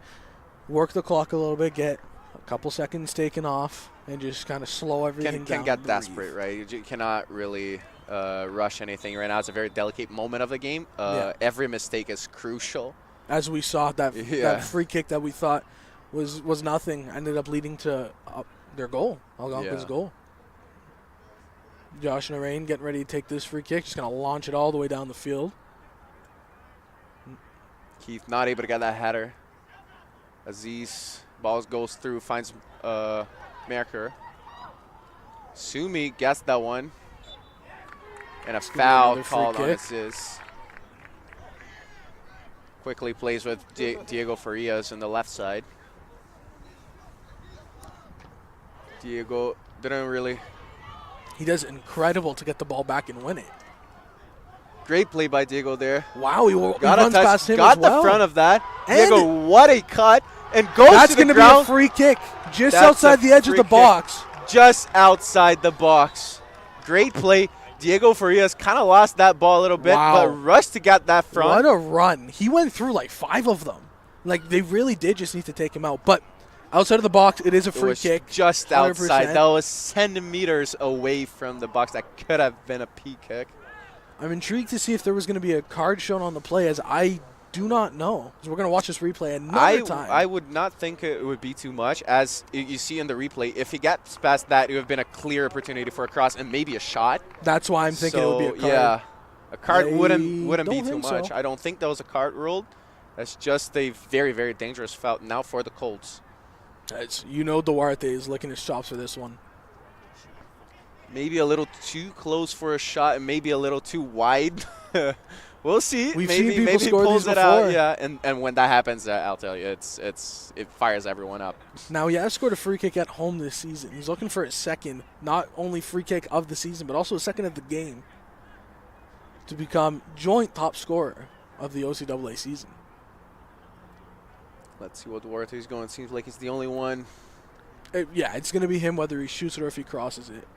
work the clock a little bit, get a couple seconds taken off, and just kind of slow everything down. Can get desperate, right? You cannot really rush anything right now. It's a very delicate moment of the game. Every mistake is crucial. As we saw, that free kick that we thought was nothing ended up leading to their goal, Algonquin's goal. Josh Narain getting ready to take this free kick. Just going to launch it all the way down the field. Keith not able to get that header. Aziz, ball goes through, finds Merker. Sumi gets that one. And a foul called on Aziz. Quickly plays with Diego Farias on the left side. Diego didn't really. He does incredible to get the ball back and win it. Great play by Diego there. Wow, he runs touch, past him got as well. the front of that. And Diego, what a cut. And goes that's to the gonna ground. Be a free kick just outside the edge of the box. Just outside the box. Great play. Diego Farias kind of lost that ball a little bit, but rushed to get that front. What a run. He went through like 5 of them. Like, they really did just need to take him out. But outside of the box, it is a free kick. Just 100%. Outside. That was centimeters away from the box. That could have been a P kick. I'm intrigued to see if there was going to be a card shown on the play, as I do not know. So we're going to watch this replay another time. I would not think it would be too much. As you see in the replay, if he gets past that, it would have been a clear opportunity for a cross and maybe a shot. That's why I'm thinking it would be a card. Yeah, a card wouldn't be too much. So. I don't think there was a card ruled. That's just a very, very dangerous foul now for the Colts. You know Duarte is licking his chops for this one. Maybe a little too close for a shot and maybe a little too wide. We'll see. We've maybe seen people score pulls these it before. out. Yeah, and when that happens, I'll tell you, it fires everyone up. Now, he has scored a free kick at home this season. He's looking for his second, not only free kick of the season, but also a second of the game, to become joint top scorer of the OCAA season. Let's see what Duarte's going. Seems like he's the only one. It's going to be him whether he shoots it or if he crosses it.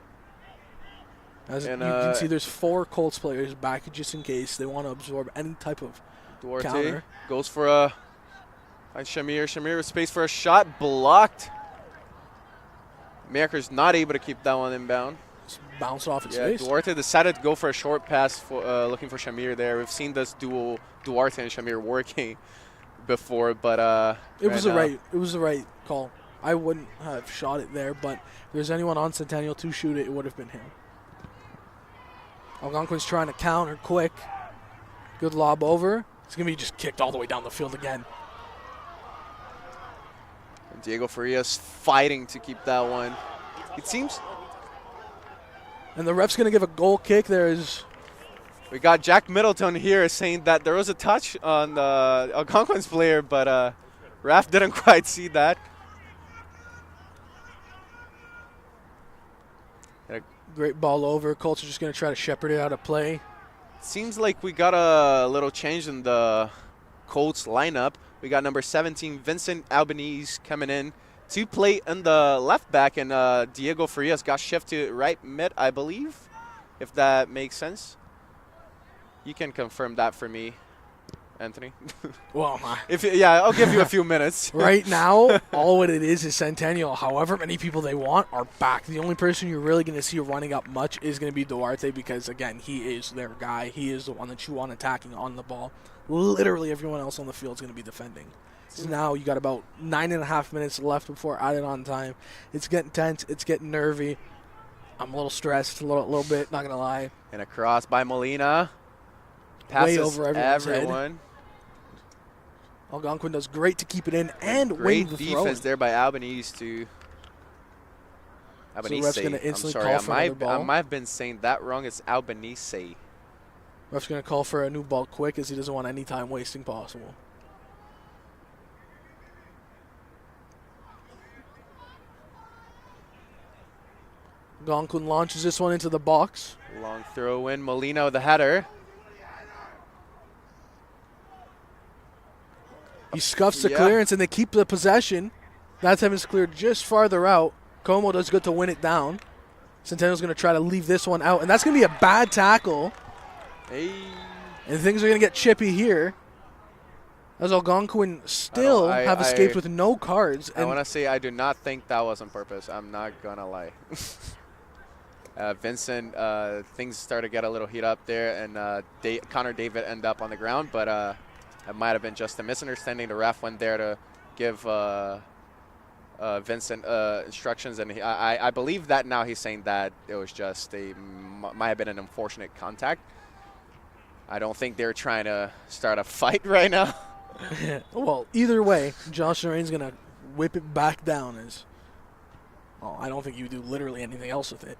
As you can see, there's 4 Colts players back just in case they want to absorb any type of Duarte counter. Goes for a Shamir. Shamir with space for a shot. Blocked. Merker's not able to keep that one inbound. Just bounced off its face. Duarte decided to go for a short pass, for looking for Shamir there. We've seen this duo, Duarte and Shamir, working before, but It was now- it was the right call. I wouldn't have shot it there, but if there's anyone on Centennial to shoot it, it would have been him. Algonquin's trying to counter quick. Good lob over. It's going to be just kicked all the way down the field again. And Diego Farias fighting to keep that one. It seems And the ref's going to give a goal kick. There's we got Jack Middleton here saying that there was a touch on the Algonquin's player, but ref didn't quite see that. great ball over. Colts are just going to try to shepherd it out of play. Seems like we got a little change in the Colts lineup. We got number 17, Vincent Albanese, coming in to play in the left back, and Diego Farias got shifted to right mid, I believe, if that makes sense. You can confirm that for me, Anthony. Well, Yeah, I'll give you a few minutes. right now, all it is Centennial. However many people they want are back. The only person you're really going to see running up much is going to be Duarte because, again, he is their guy. He is the one that you want attacking on the ball. Literally everyone else on the field is going to be defending. So now you got about 9.5 minutes left before added on time. It's getting tense. It's getting nervy. I'm a little stressed, a little bit, not going to lie. And a cross by Molina. Passes Way over everyone's head. everyone. Algonquin does great to keep it in and Great win the defense throw. there by Albanese to. So the Albanese. ref's gonna I'm instantly sorry, call I for another might ball. have been saying that wrong. It's Albanese. Ref's going to call for a new ball quick as he doesn't want any time wasting possible. Algonquin launches this one into the box. Long throw in. Molina with the header. He scuffs the Yeah. clearance and they keep the possession. That time it's cleared just farther out. Como does good to win it down. Centennial's going to try to leave this one out, and that's going to be a bad tackle. Hey. And things are going to get chippy here. As Algonquin still have escaped with no cards. I And want to say I do not think that was on purpose. I'm not going to lie. Vincent, things started to get a little heat up there, and Connor David ended up on the ground, but it might have been just a misunderstanding. The ref went there to give Vincent instructions, and I believe that now he's saying that it was just might have been an unfortunate contact. I don't think they're trying to start a fight right now. well, either way, Josh Lorraine's going to whip it back down. Well, I don't think you do literally anything else with it.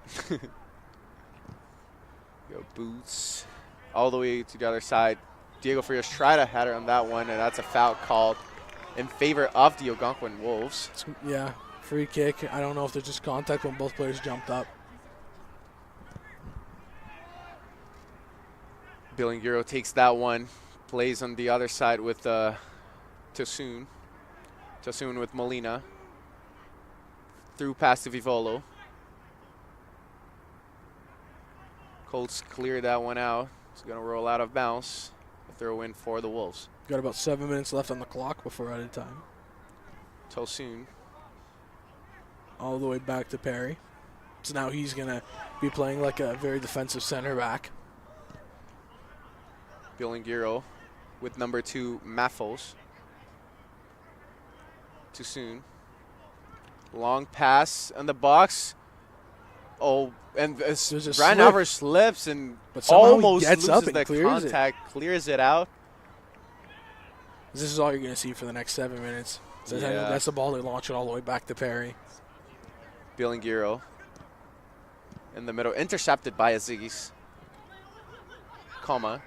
Go boots all the way to the other side. Diego Farias tried a header on that one, and that's a foul called in favor of the Algonquin Wolves. Yeah, free kick. I don't know if there's just contact when both players jumped up. Billinguro takes that one, plays on the other side with Tosun. Tosun with Molina. Through pass to Vivolo. Colts clear that one out. It's going to roll out of bounds. A throw in for the Wolves. Got about 7 minutes left on the clock before added time. Tosun. All the way back to Perry. So now he's going to be playing like a very defensive center back. Billinguro with number 2, Maffos. Tosun. Long pass in the box. Oh, and There's a Brian slip. Alvarez slips and But somehow he almost gets up loses and the clears it. contact, clears it out. This is all you're going to see for the next 7 minutes. So Yeah. that's the ball. They launch it all the way back to Perry. Billinguro in the middle, intercepted by Aziz. Coma.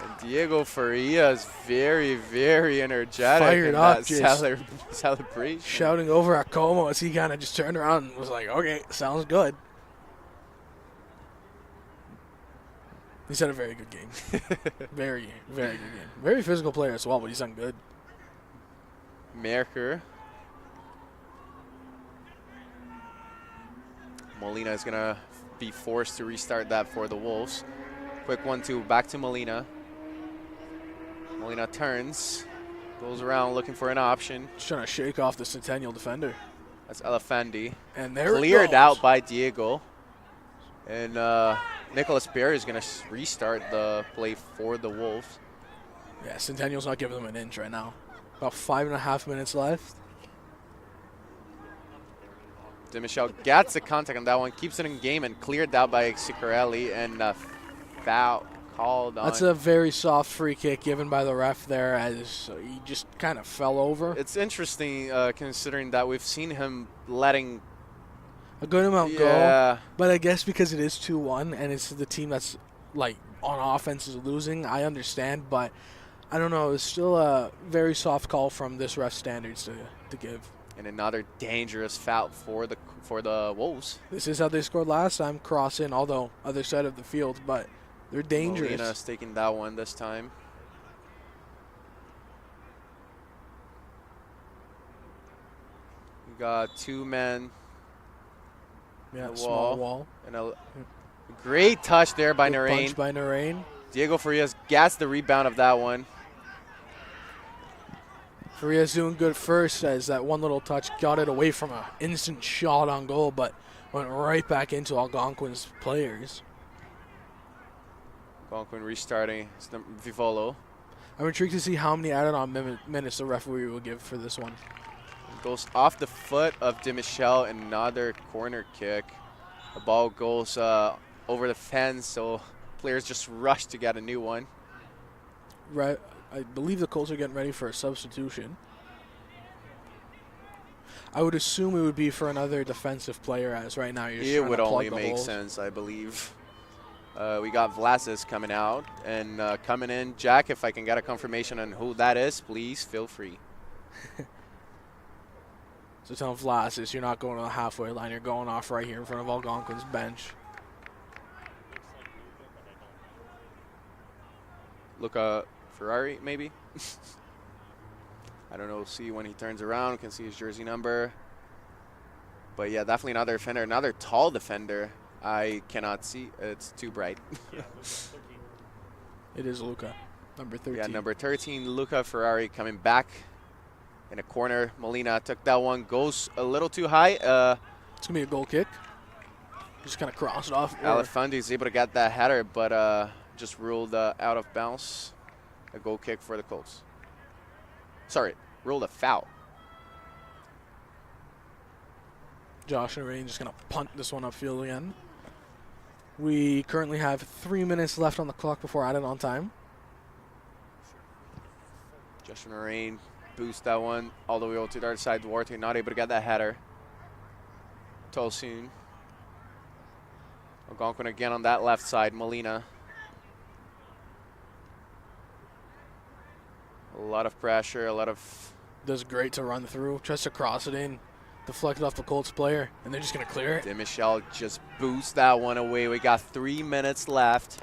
And Diego Farias very, very energetic Fired in up, that just celebration. Shouting over at Como as he kind of just turned around and was like, okay, sounds good. He's had a very good game. Very, very good game. Very physical player as well, but he's done good. Merker. Molina is going to be forced to restart that for the Wolves. Quick 1-2, back to Molina. Molina turns, goes around looking for an option. Just trying to shake off the Centennial defender. That's Elefandi. And there Cleared it goes. out by Diego. And Nicholas Perry is going to restart the play for the Wolves. Yeah, Centennial's not giving them an inch right now. About 5.5 minutes left. DeMichelle gets the contact on that one, keeps it in game, and cleared out by Ciccarelli, and foul called on. That's a very soft free kick given by the ref there, as he just kind of fell over. It's interesting considering that we've seen him letting a good amount yeah. go. But I guess because it is 2-1 and it's the team that's like on offense is losing, I understand, but I don't know. It's still a very soft call from this ref standards to give. And another dangerous foul for the Wolves. This is how they scored last time, cross in, although other side of the field, but they're dangerous. Molina's taking that one this time. We got 2 men. Yeah, small wall. And a great touch there by Narain. Punch by Narain. Diego Farias gets the rebound of that one. Farias doing good first as that one little touch got it away from an instant shot on goal, but went right back into Algonquin's players. Algonquin restarting. It's Vivolo. I'm intrigued to see how many added-on minutes the referee will give for this one. It goes off the foot of DeMichelle, another corner kick. The ball goes over the fence, so players just rush to get a new one. Right. I believe the Colts are getting ready for a substitution. I would assume it would be for another defensive player, as right now you're just it trying would to plug only the make holes. sense, I believe. We got Vlasis coming out and coming in. Jack, if I can get a confirmation on who that is, please feel free. So tell Vlasis you're not going to the halfway line. You're going off right here in front of Algonquin's bench. Luca Ferrari, maybe? I don't know. See when he turns around, can see his jersey number. But yeah, definitely another defender, another tall defender. I cannot see. It's too bright. It is Luca, number 13. Yeah, number 13, Luca Ferrari coming back in a corner. Molina took that one, goes a little too high. It's going to be a goal kick. Just kind of crossed off. Alifundi is able to get that header, but just ruled out of bounds. A goal kick for the Colts. Sorry, ruled a foul. Josh and Rain just going to punt this one upfield again. We currently have 3 minutes left on the clock before added on time. Justin Rain boosts that one all the way over to the other side. Duarte not able to get that header. Tolsoon. Algonquin again on that left side. Molina. A lot of pressure, a lot of... Does great to run through. Tries to cross it in. Deflected off the Colts player, and they're just going to clear it. DeMichelle just boosts that one away. We got 3 minutes left.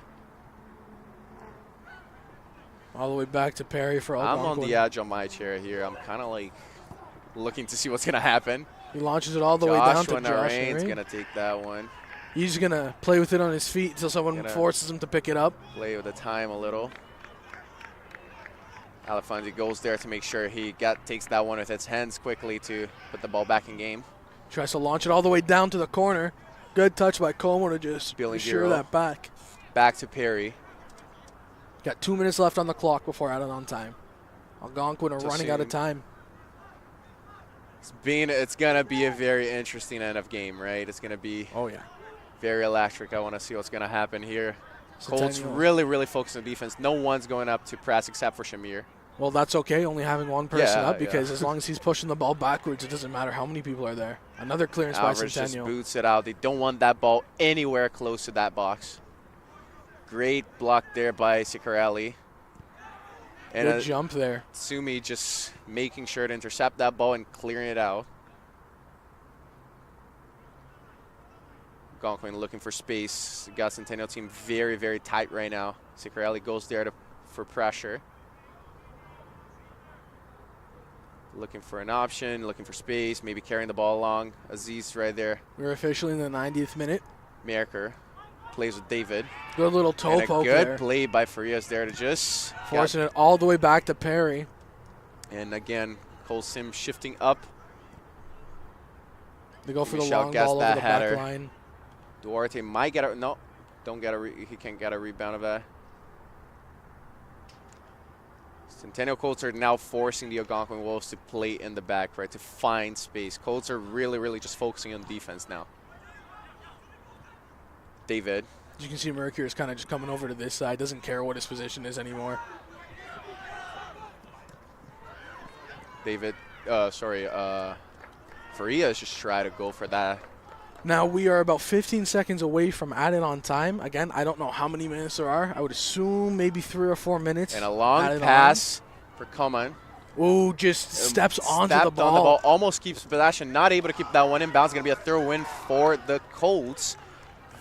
All the way back to Perry for Algonquin. I'm on the edge on my chair here. I'm kind of like looking to see what's going to happen. He launches it all the way down to Josh Narain's going to take that one. He's going to play with it on his feet until someone forces him to pick it up. Play with the time a little. Alifundi goes there to make sure he takes that one with his hands quickly to put the ball back in game. Tries to launch it all the way down to the corner. Good touch by Como to just assure that back. Back to Perry. Got 2 minutes left on the clock before added on time. Algonquin are running out of time. It's going to be a very interesting end of game, right? It's going to be very electric. I want to see what's going to happen here. Colts really, really focused on defense. No one's going up to press except for Shamir. Well, that's okay, only having one person up, because as long as he's pushing the ball backwards, it doesn't matter how many people are there. Another clearance by Centennial. Just boots it out. They don't want that ball anywhere close to that box. Great block there by Ciccarelli. And good jump there. Sumi just making sure to intercept that ball and clearing it out. Algonquin looking for space. Got Centennial team very, very tight right now. Ciccarelli goes there for pressure. Looking for an option, looking for space, maybe carrying the ball along. Aziz right there. We're officially in the 90th minute. Merker plays with David. Good little toe poke there. Good play by Farias there to just... forcing it all the way back to Perry. And again, Cole Sim shifting up. They go for the long ball over the back line. Duarte might get a... No, don't get he can't get a rebound of that. Centennial Colts are now forcing the Algonquin Wolves to play in the back, right, to find space. Colts are really, really just focusing on defense now. David. You can see Mercury is kind of just coming over to this side. Doesn't care what his position is anymore. David, Faria is just trying to go for that. Now we are about 15 seconds away from added on time. Again, I don't know how many minutes there are. I would assume maybe 3 or 4 minutes. And a long pass for Coman. Oh, just steps onto the ball. On the ball. Almost keeps possession. Not able to keep that one in bounds. Going to be a throw-in for the Colts.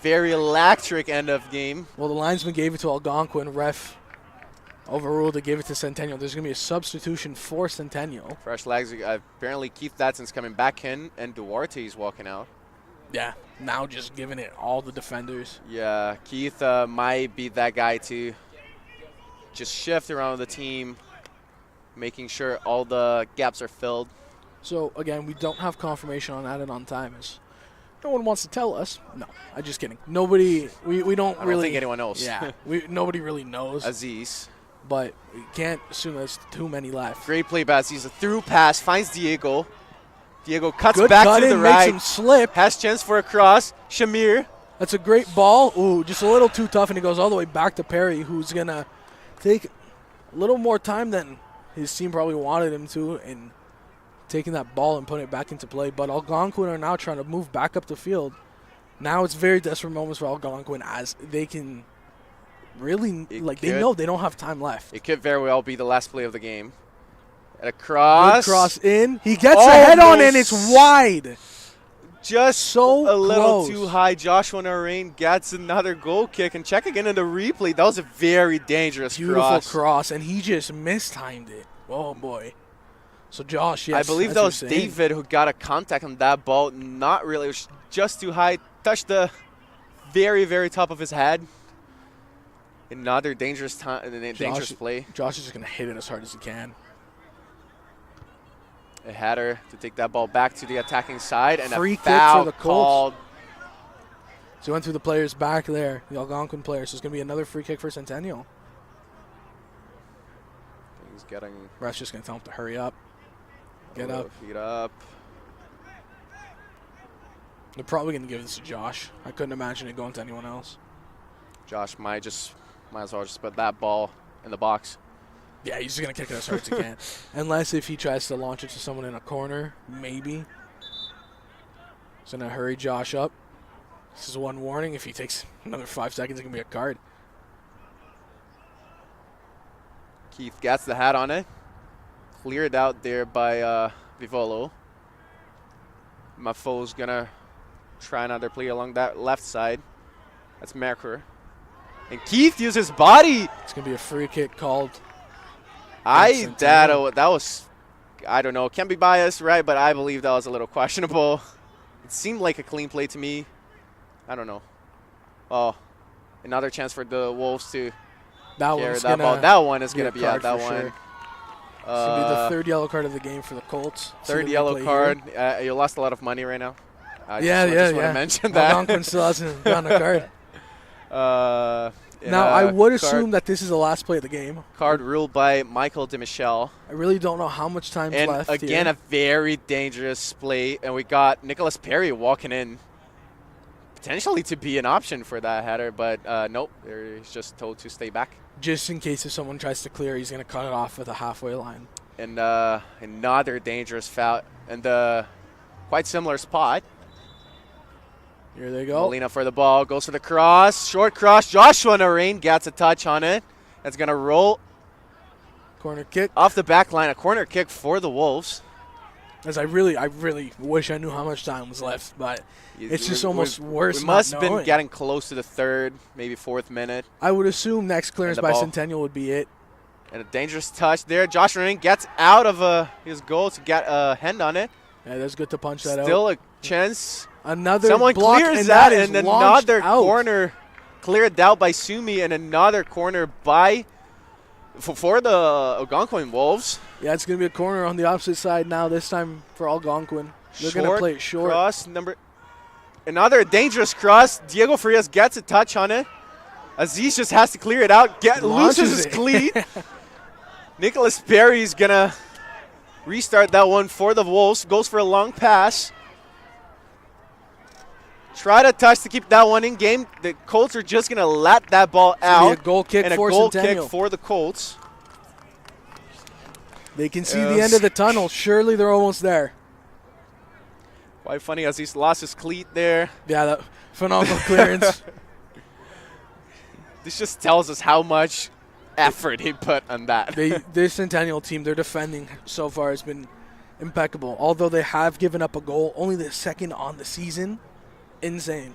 Very electric end of game. Well, the linesman gave it to Algonquin. Ref overruled it, gave it to Centennial. There's going to be a substitution for Centennial. Fresh legs. Apparently Keith Datson's coming back in, and Duarte's walking out. Yeah, now just giving it all the defenders. Yeah, Keith might be that guy to just shift around the team, making sure all the gaps are filled. So, again, we don't have confirmation on added on time. No one wants to tell us. No, I'm just kidding. Nobody, we don't really. I don't think anyone knows. Yeah, nobody really knows. Aziz. But we can't assume there's too many left. Great play by Aziz. A through pass, finds Diego. Diego cuts Good back cut to the in, right. Makes him slip. Has chance for a cross. Shamir. That's a great ball. Ooh, just a little too tough, and he goes all the way back to Perry, who's going to take a little more time than his team probably wanted him to in taking that ball and putting it back into play. But Algonquin are now trying to move back up the field. Now it's very desperate moments for Algonquin as they can really, they know they don't have time left. It could very well be the last play of the game. And a cross. Good cross in. He gets a head on, and it's wide. Just so a little close. too high. Joshua Narain gets another goal kick. And check again in the replay. That was a very dangerous Beautiful cross, and he just mistimed it. Oh, boy. So, Josh, yes. I believe that was David who got a contact on that ball. Not really. It was just too high. Touched the very, very top of his head. Another dangerous play. Josh is just going to hit it as hard as he can. A header to take that ball back to the attacking side. And free a foul kick for the Colts. So he went through the players back there, the Algonquin players. So it's going to be another free kick for Centennial. He's getting... Ref's just going to tell him to hurry up. Get up. Feet up. They're probably going to give this to Josh. I couldn't imagine it going to anyone else. Josh might as well just put that ball in the box. Yeah, he's just going to kick it as hard as he can. Unless if he tries to launch it to someone in a corner, maybe. He's going to hurry Josh up. This is one warning. If he takes another 5 seconds, it can be a card. Keith gets the hat on it. Cleared out there by Vivolo. Mafo's going to try another play along that left side. That's Merkur. And Keith used his body. It's going to be a free kick called. That was, I don't know, can be biased, right? But I believe that was a little questionable. It seemed like a clean play to me. I don't know. Oh, another chance for the Wolves to carry that ball. That one is going to be that one. Sure. It's going to be the third yellow card of the game for the Colts. Third yellow card. You lost a lot of money right now. I just want to mention that. Algonquin still hasn't gotten a card. Now, I would assume that this is the last play of the game. Card ruled by Michael DeMichel. I really don't know how much time's left. And again, a very dangerous play. And we got Nicholas Perry walking in, potentially to be an option for that header. But nope, he's just told to stay back. Just in case if someone tries to clear, he's going to cut it off at the halfway line. And another dangerous foul. And quite similar spot. Here they go. Molina for the ball. Goes for the cross. Short cross. Joshua Narain gets a touch on it. That's going to roll. Corner kick. Off the back line. A corner kick for the Wolves. As I really wish I knew how much time was left, but it's just almost worse. We must have been getting close to the third, maybe fourth minute. I would assume next clearance by Centennial would be it. And a dangerous touch there. Josh Narain gets out of his goal to get a hand on it. Yeah, that's good to punch that out. Still a chance. Another someone block, clears and that, is and another corner cleared out by Sumi, and another corner for the Algonquin Wolves. Yeah, it's going to be a corner on the opposite side now, this time for Algonquin. They're going to play it short. Cross, another dangerous cross. Diego Frias gets a touch on it. Aziz just has to clear it out, loses his cleat. Nicholas Perry's going to restart that one for the Wolves. Goes for a long pass. Try to touch to keep that one in game. The Colts are just going to let that ball out. A goal kick and a for goal Centennial. kick for the Colts. They can see the end of the tunnel. Surely they're almost there. Quite funny as he's lost his cleat there. Yeah, that phenomenal clearance. This just tells us how much effort he put on that. This Centennial team, their defending so far has been impeccable. Although they have given up a goal, only the second on the season. Insane.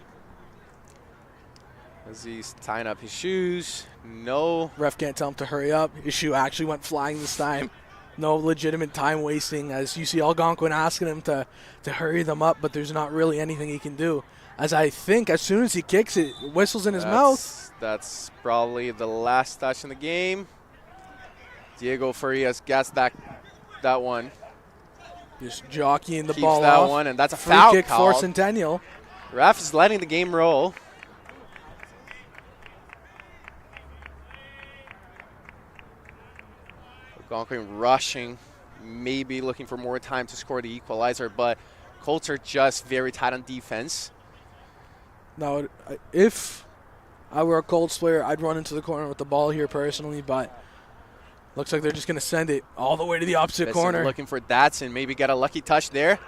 As he's tying up his shoes. No. Ref can't tell him to hurry up. His shoe actually went flying this time. No legitimate time wasting, as you see Algonquin asking him to hurry them up, but there's not really anything he can do. As I think as soon as he kicks it, whistles in his mouth. That's probably the last touch in the game. Diego Farias gets that one. Just jockeying the Keeps ball that off. one, and that's a Free foul kick call. for Centennial. Ref is letting the game roll. Algonquin rushing, maybe looking for more time to score the equalizer, but Colts are just very tight on defense. Now, if I were a Colts player, I'd run into the corner with the ball here personally, but looks like they're just going to send it all the way to the opposite corner. Looking for Datsun, maybe get a lucky touch there.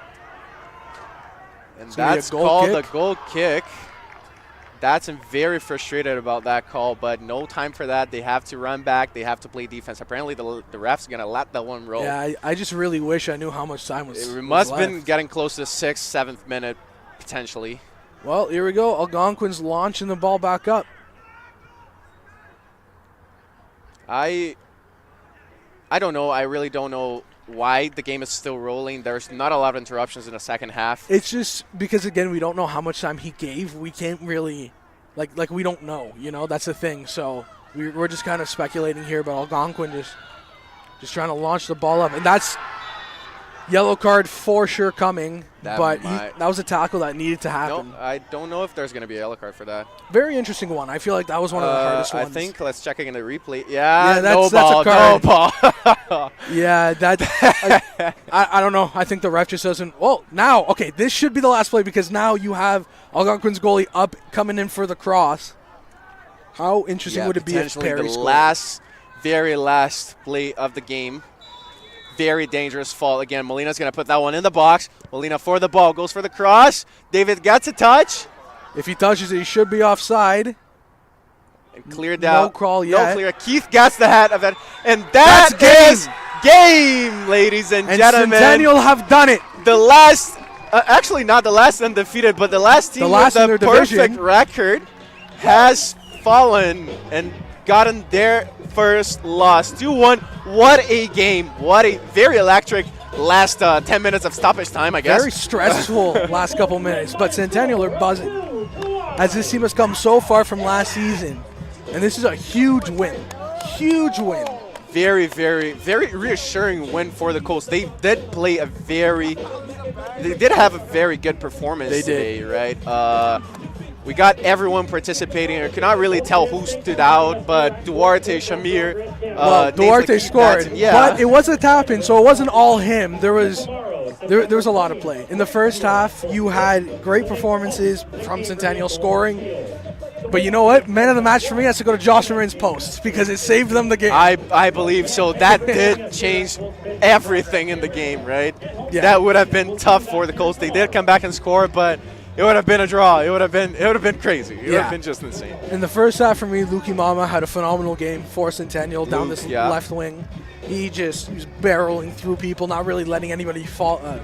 And It's gonna be a that's goal called kick. a goal kick. Datsun very frustrated about that call, but no time for that. They have to run back. They have to play defense. Apparently, the ref's going to let that one roll. Yeah, I just really wish I knew how much time was It must have left. been getting close to the 6th, 7th minute, potentially. Well, here we go. Algonquin's launching the ball back up. I don't know. I really don't know why the game is still rolling. There's not a lot of interruptions in the second half. It's just because, again, we don't know how much time he gave. We can't really, like we don't know, that's the thing. So we're just kind of speculating here, but Algonquin just trying to launch the ball up. And that's yellow card for sure coming, that was a tackle that needed to happen. No, I don't know if there's going to be a yellow card for that. Very interesting one. I feel like that was one of the hardest ones. I think, let's check again the replay. Yeah, that's no ball. Yeah, I don't know. I think the ref just doesn't. Well, now, okay, this should be the last play because now you have Algonquin's goalie up coming in for the cross. How interesting would it be if Perry scored? Very last play of the game. Very dangerous fall. Again, Molina's going to put that one in the box. Molina for the ball. Goes for the cross. David gets a touch. If he touches it, he should be offside. And cleared out. No crawl yet. No clear. Keith gets the hat of that. And that's game, ladies and gentlemen. Centennial have done it. The last, actually not the last undefeated, but the last team with the perfect record has fallen and gotten their first loss. 2-1. What a game. What a very electric last 10 minutes of stoppage time, I guess. Very stressful last couple minutes, but Centennial are buzzing as this team has come so far from last season. And this is a huge win. Huge win. Very, very, very reassuring win for the Colts. They did have a very good performance today, right? We got everyone participating. I could not really tell who stood out, but Duarte, Shamir. Duarte scored, but it was a tap-in, so it wasn't all him. There was a lot of play. In the first half, you had great performances from Centennial scoring. But you know what? Man of the match for me has to go to Josh Marin's post because it saved them the game. I believe so. That did change everything in the game, right? Yeah. That would have been tough for the Colts. They did come back and score, but it would have been a draw. It would have been crazy. It would have been just insane. In the first half for me, Luki Mama had a phenomenal game for Centennial down this left wing. He was barreling through people, not really letting anybody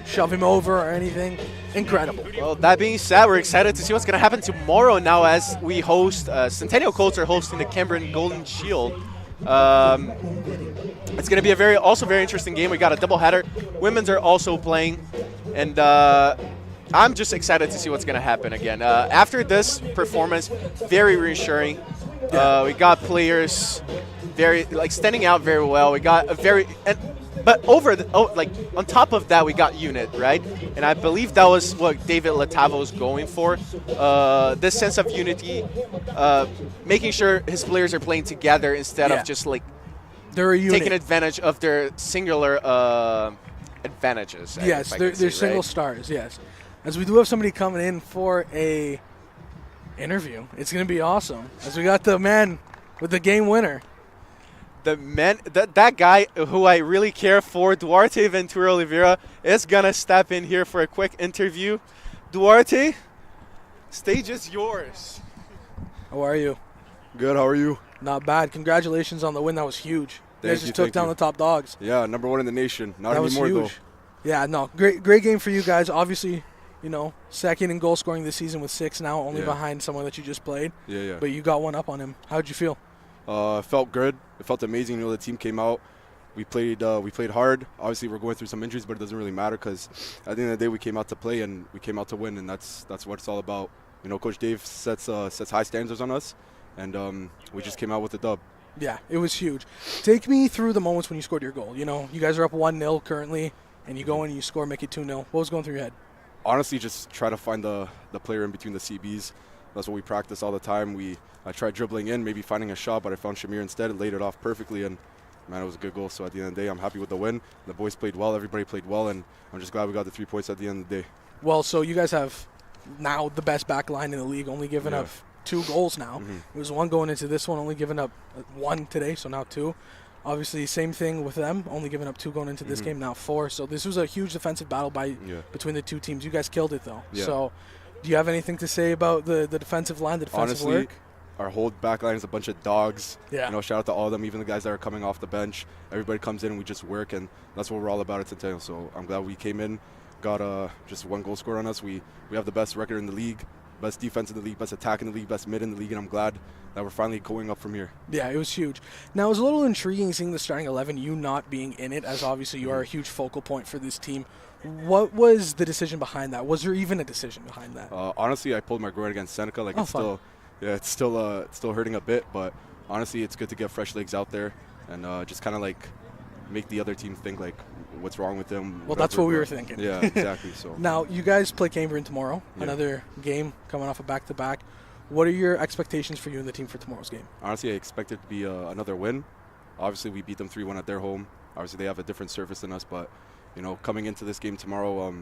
shove him over or anything. Incredible. Well, that being said, we're excited to see what's going to happen tomorrow now as we host Centennial Colts are hosting the Cameron Golden Shield. It's going to be also very interesting game. We got a doubleheader. Women's are also playing, and I'm just excited to see what's going to happen again. After this performance, very reassuring. We got players standing out very well. We got but on top of that, we got unit, right? And I believe that was what David Latavo was going for. This sense of unity, making sure his players are playing together instead of just They're a unit. taking advantage of their singular advantages. Yes, they're single stars, yes. As we do have somebody coming in for a interview. It's going to be awesome. As we got the man with the game winner. That guy who I really care for, Duarte Ventura Oliveira, is going to step in here for a quick interview. Duarte, stage is yours. How are you? Good, how are you? Not bad. Congratulations on the win. That was huge. You guys just took down the top dogs. Yeah, #1 in the nation. Not that anymore, was huge. though. Yeah, no, great game for you guys. Obviously, you know, second in goal scoring this season with 6 now, only behind someone that you just played. Yeah. But you got one up on him. How'd you feel? It felt good. It felt amazing. You know, the team came out. We played hard. Obviously, we're going through some injuries, but it doesn't really matter because at the end of the day, we came out to play and we came out to win, and that's what it's all about. You know, Coach Dave sets high standards on us, and we just came out with a dub. Yeah, it was huge. Take me through the moments when you scored your goal. You know, you guys are up 1-0 currently, and you go in and you score, make it 2-0. What was going through your head? Honestly, just try to find the player in between the CBs. That's what we practice all the time. I tried dribbling in, maybe finding a shot, but I found Shamir instead and laid it off perfectly, and man, it was a good goal. So at the end of the day, I'm happy with the win. The boys played well, everybody played well, and I'm just glad we got the 3 points at the end of the day. Well, so you guys have now the best back line in the league, only giving up 2 goals now. It was 1 going into this one, only giving up 1 today, so now 2. Obviously, same thing with them, only giving up 2 going into this game, now 4. So this was a huge defensive battle between the 2 teams. You guys killed it, though. Yeah. So do you have anything to say about the defensive line, the defensive Honestly, work? our whole back line is a bunch of dogs. Yeah. You know, shout out to all of them, even the guys that are coming off the bench. Everybody comes in and we just work, and that's what we're all about at Centennial. So I'm glad we came in, got just 1 goal scored on us. We have the best record in the league, best defense in the league, best attack in the league, best mid in the league, and I'm glad that we're finally going up from here. Yeah, it was huge. Now, it was a little intriguing seeing the starting 11, you not being in it, as obviously you are a huge focal point for this team. What was the decision behind that? Was there even a decision behind that? Honestly, I pulled my groin against Seneca. Like, it's still hurting a bit, but honestly, it's good to get fresh legs out there and just kind of like make the other team think like what's wrong with them. Well, that's what we were thinking. Yeah, exactly. So now you guys play Cambrian tomorrow, another game coming off a back-to-back. What are your expectations for you and the team for tomorrow's game? Honestly, I expect it to be another win. Obviously, we beat them 3-1 at their home. Obviously, they have a different surface than us, but you know, coming into this game tomorrow,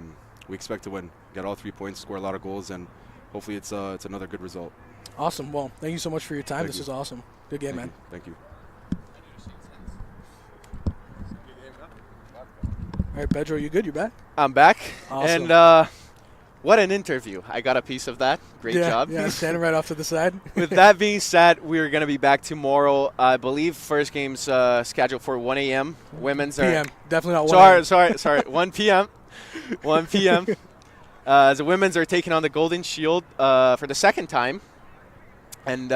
we expect to win, get all 3 points, score a lot of goals, and hopefully it's another good result. Awesome. Well, thank you so much for your time. This was awesome. Good game, man. Thank you. All right, Pedro, you good? You back? I'm back. Awesome. And what an interview. I got a piece of that. Great job. Yeah, standing right off to the side. With that being said, we're going to be back tomorrow. I believe first game's scheduled for 1 a.m. Women's PM. Definitely not 1 a.m. Sorry. 1 p.m. 1 p.m. The women's are taking on the Golden Shield for the second time. And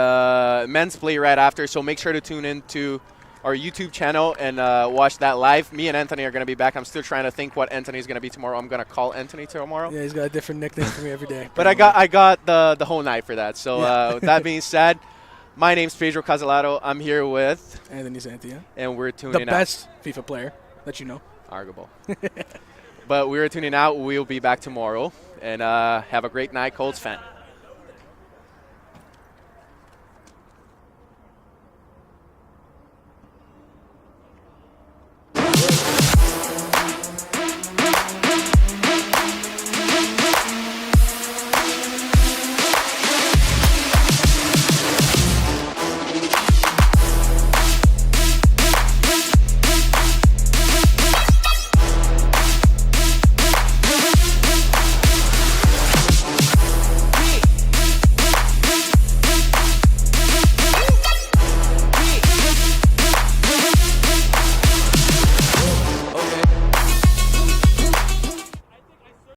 men's play right after, so make sure to tune in to our YouTube channel and watch that live. Me and Anthony are going to be back. I'm still trying to think what Anthony's going to be tomorrow. I'm going to call Anthony tomorrow. Yeah, he's got a different nickname for me every day. But I got the whole night for that. So with that being said, my name's Pedro Casalado. I'm here with Anthony Santia. And we're tuning out. The best FIFA player that you know. Arguable. But we're tuning out. We'll be back tomorrow. And have a great night, Colts fan.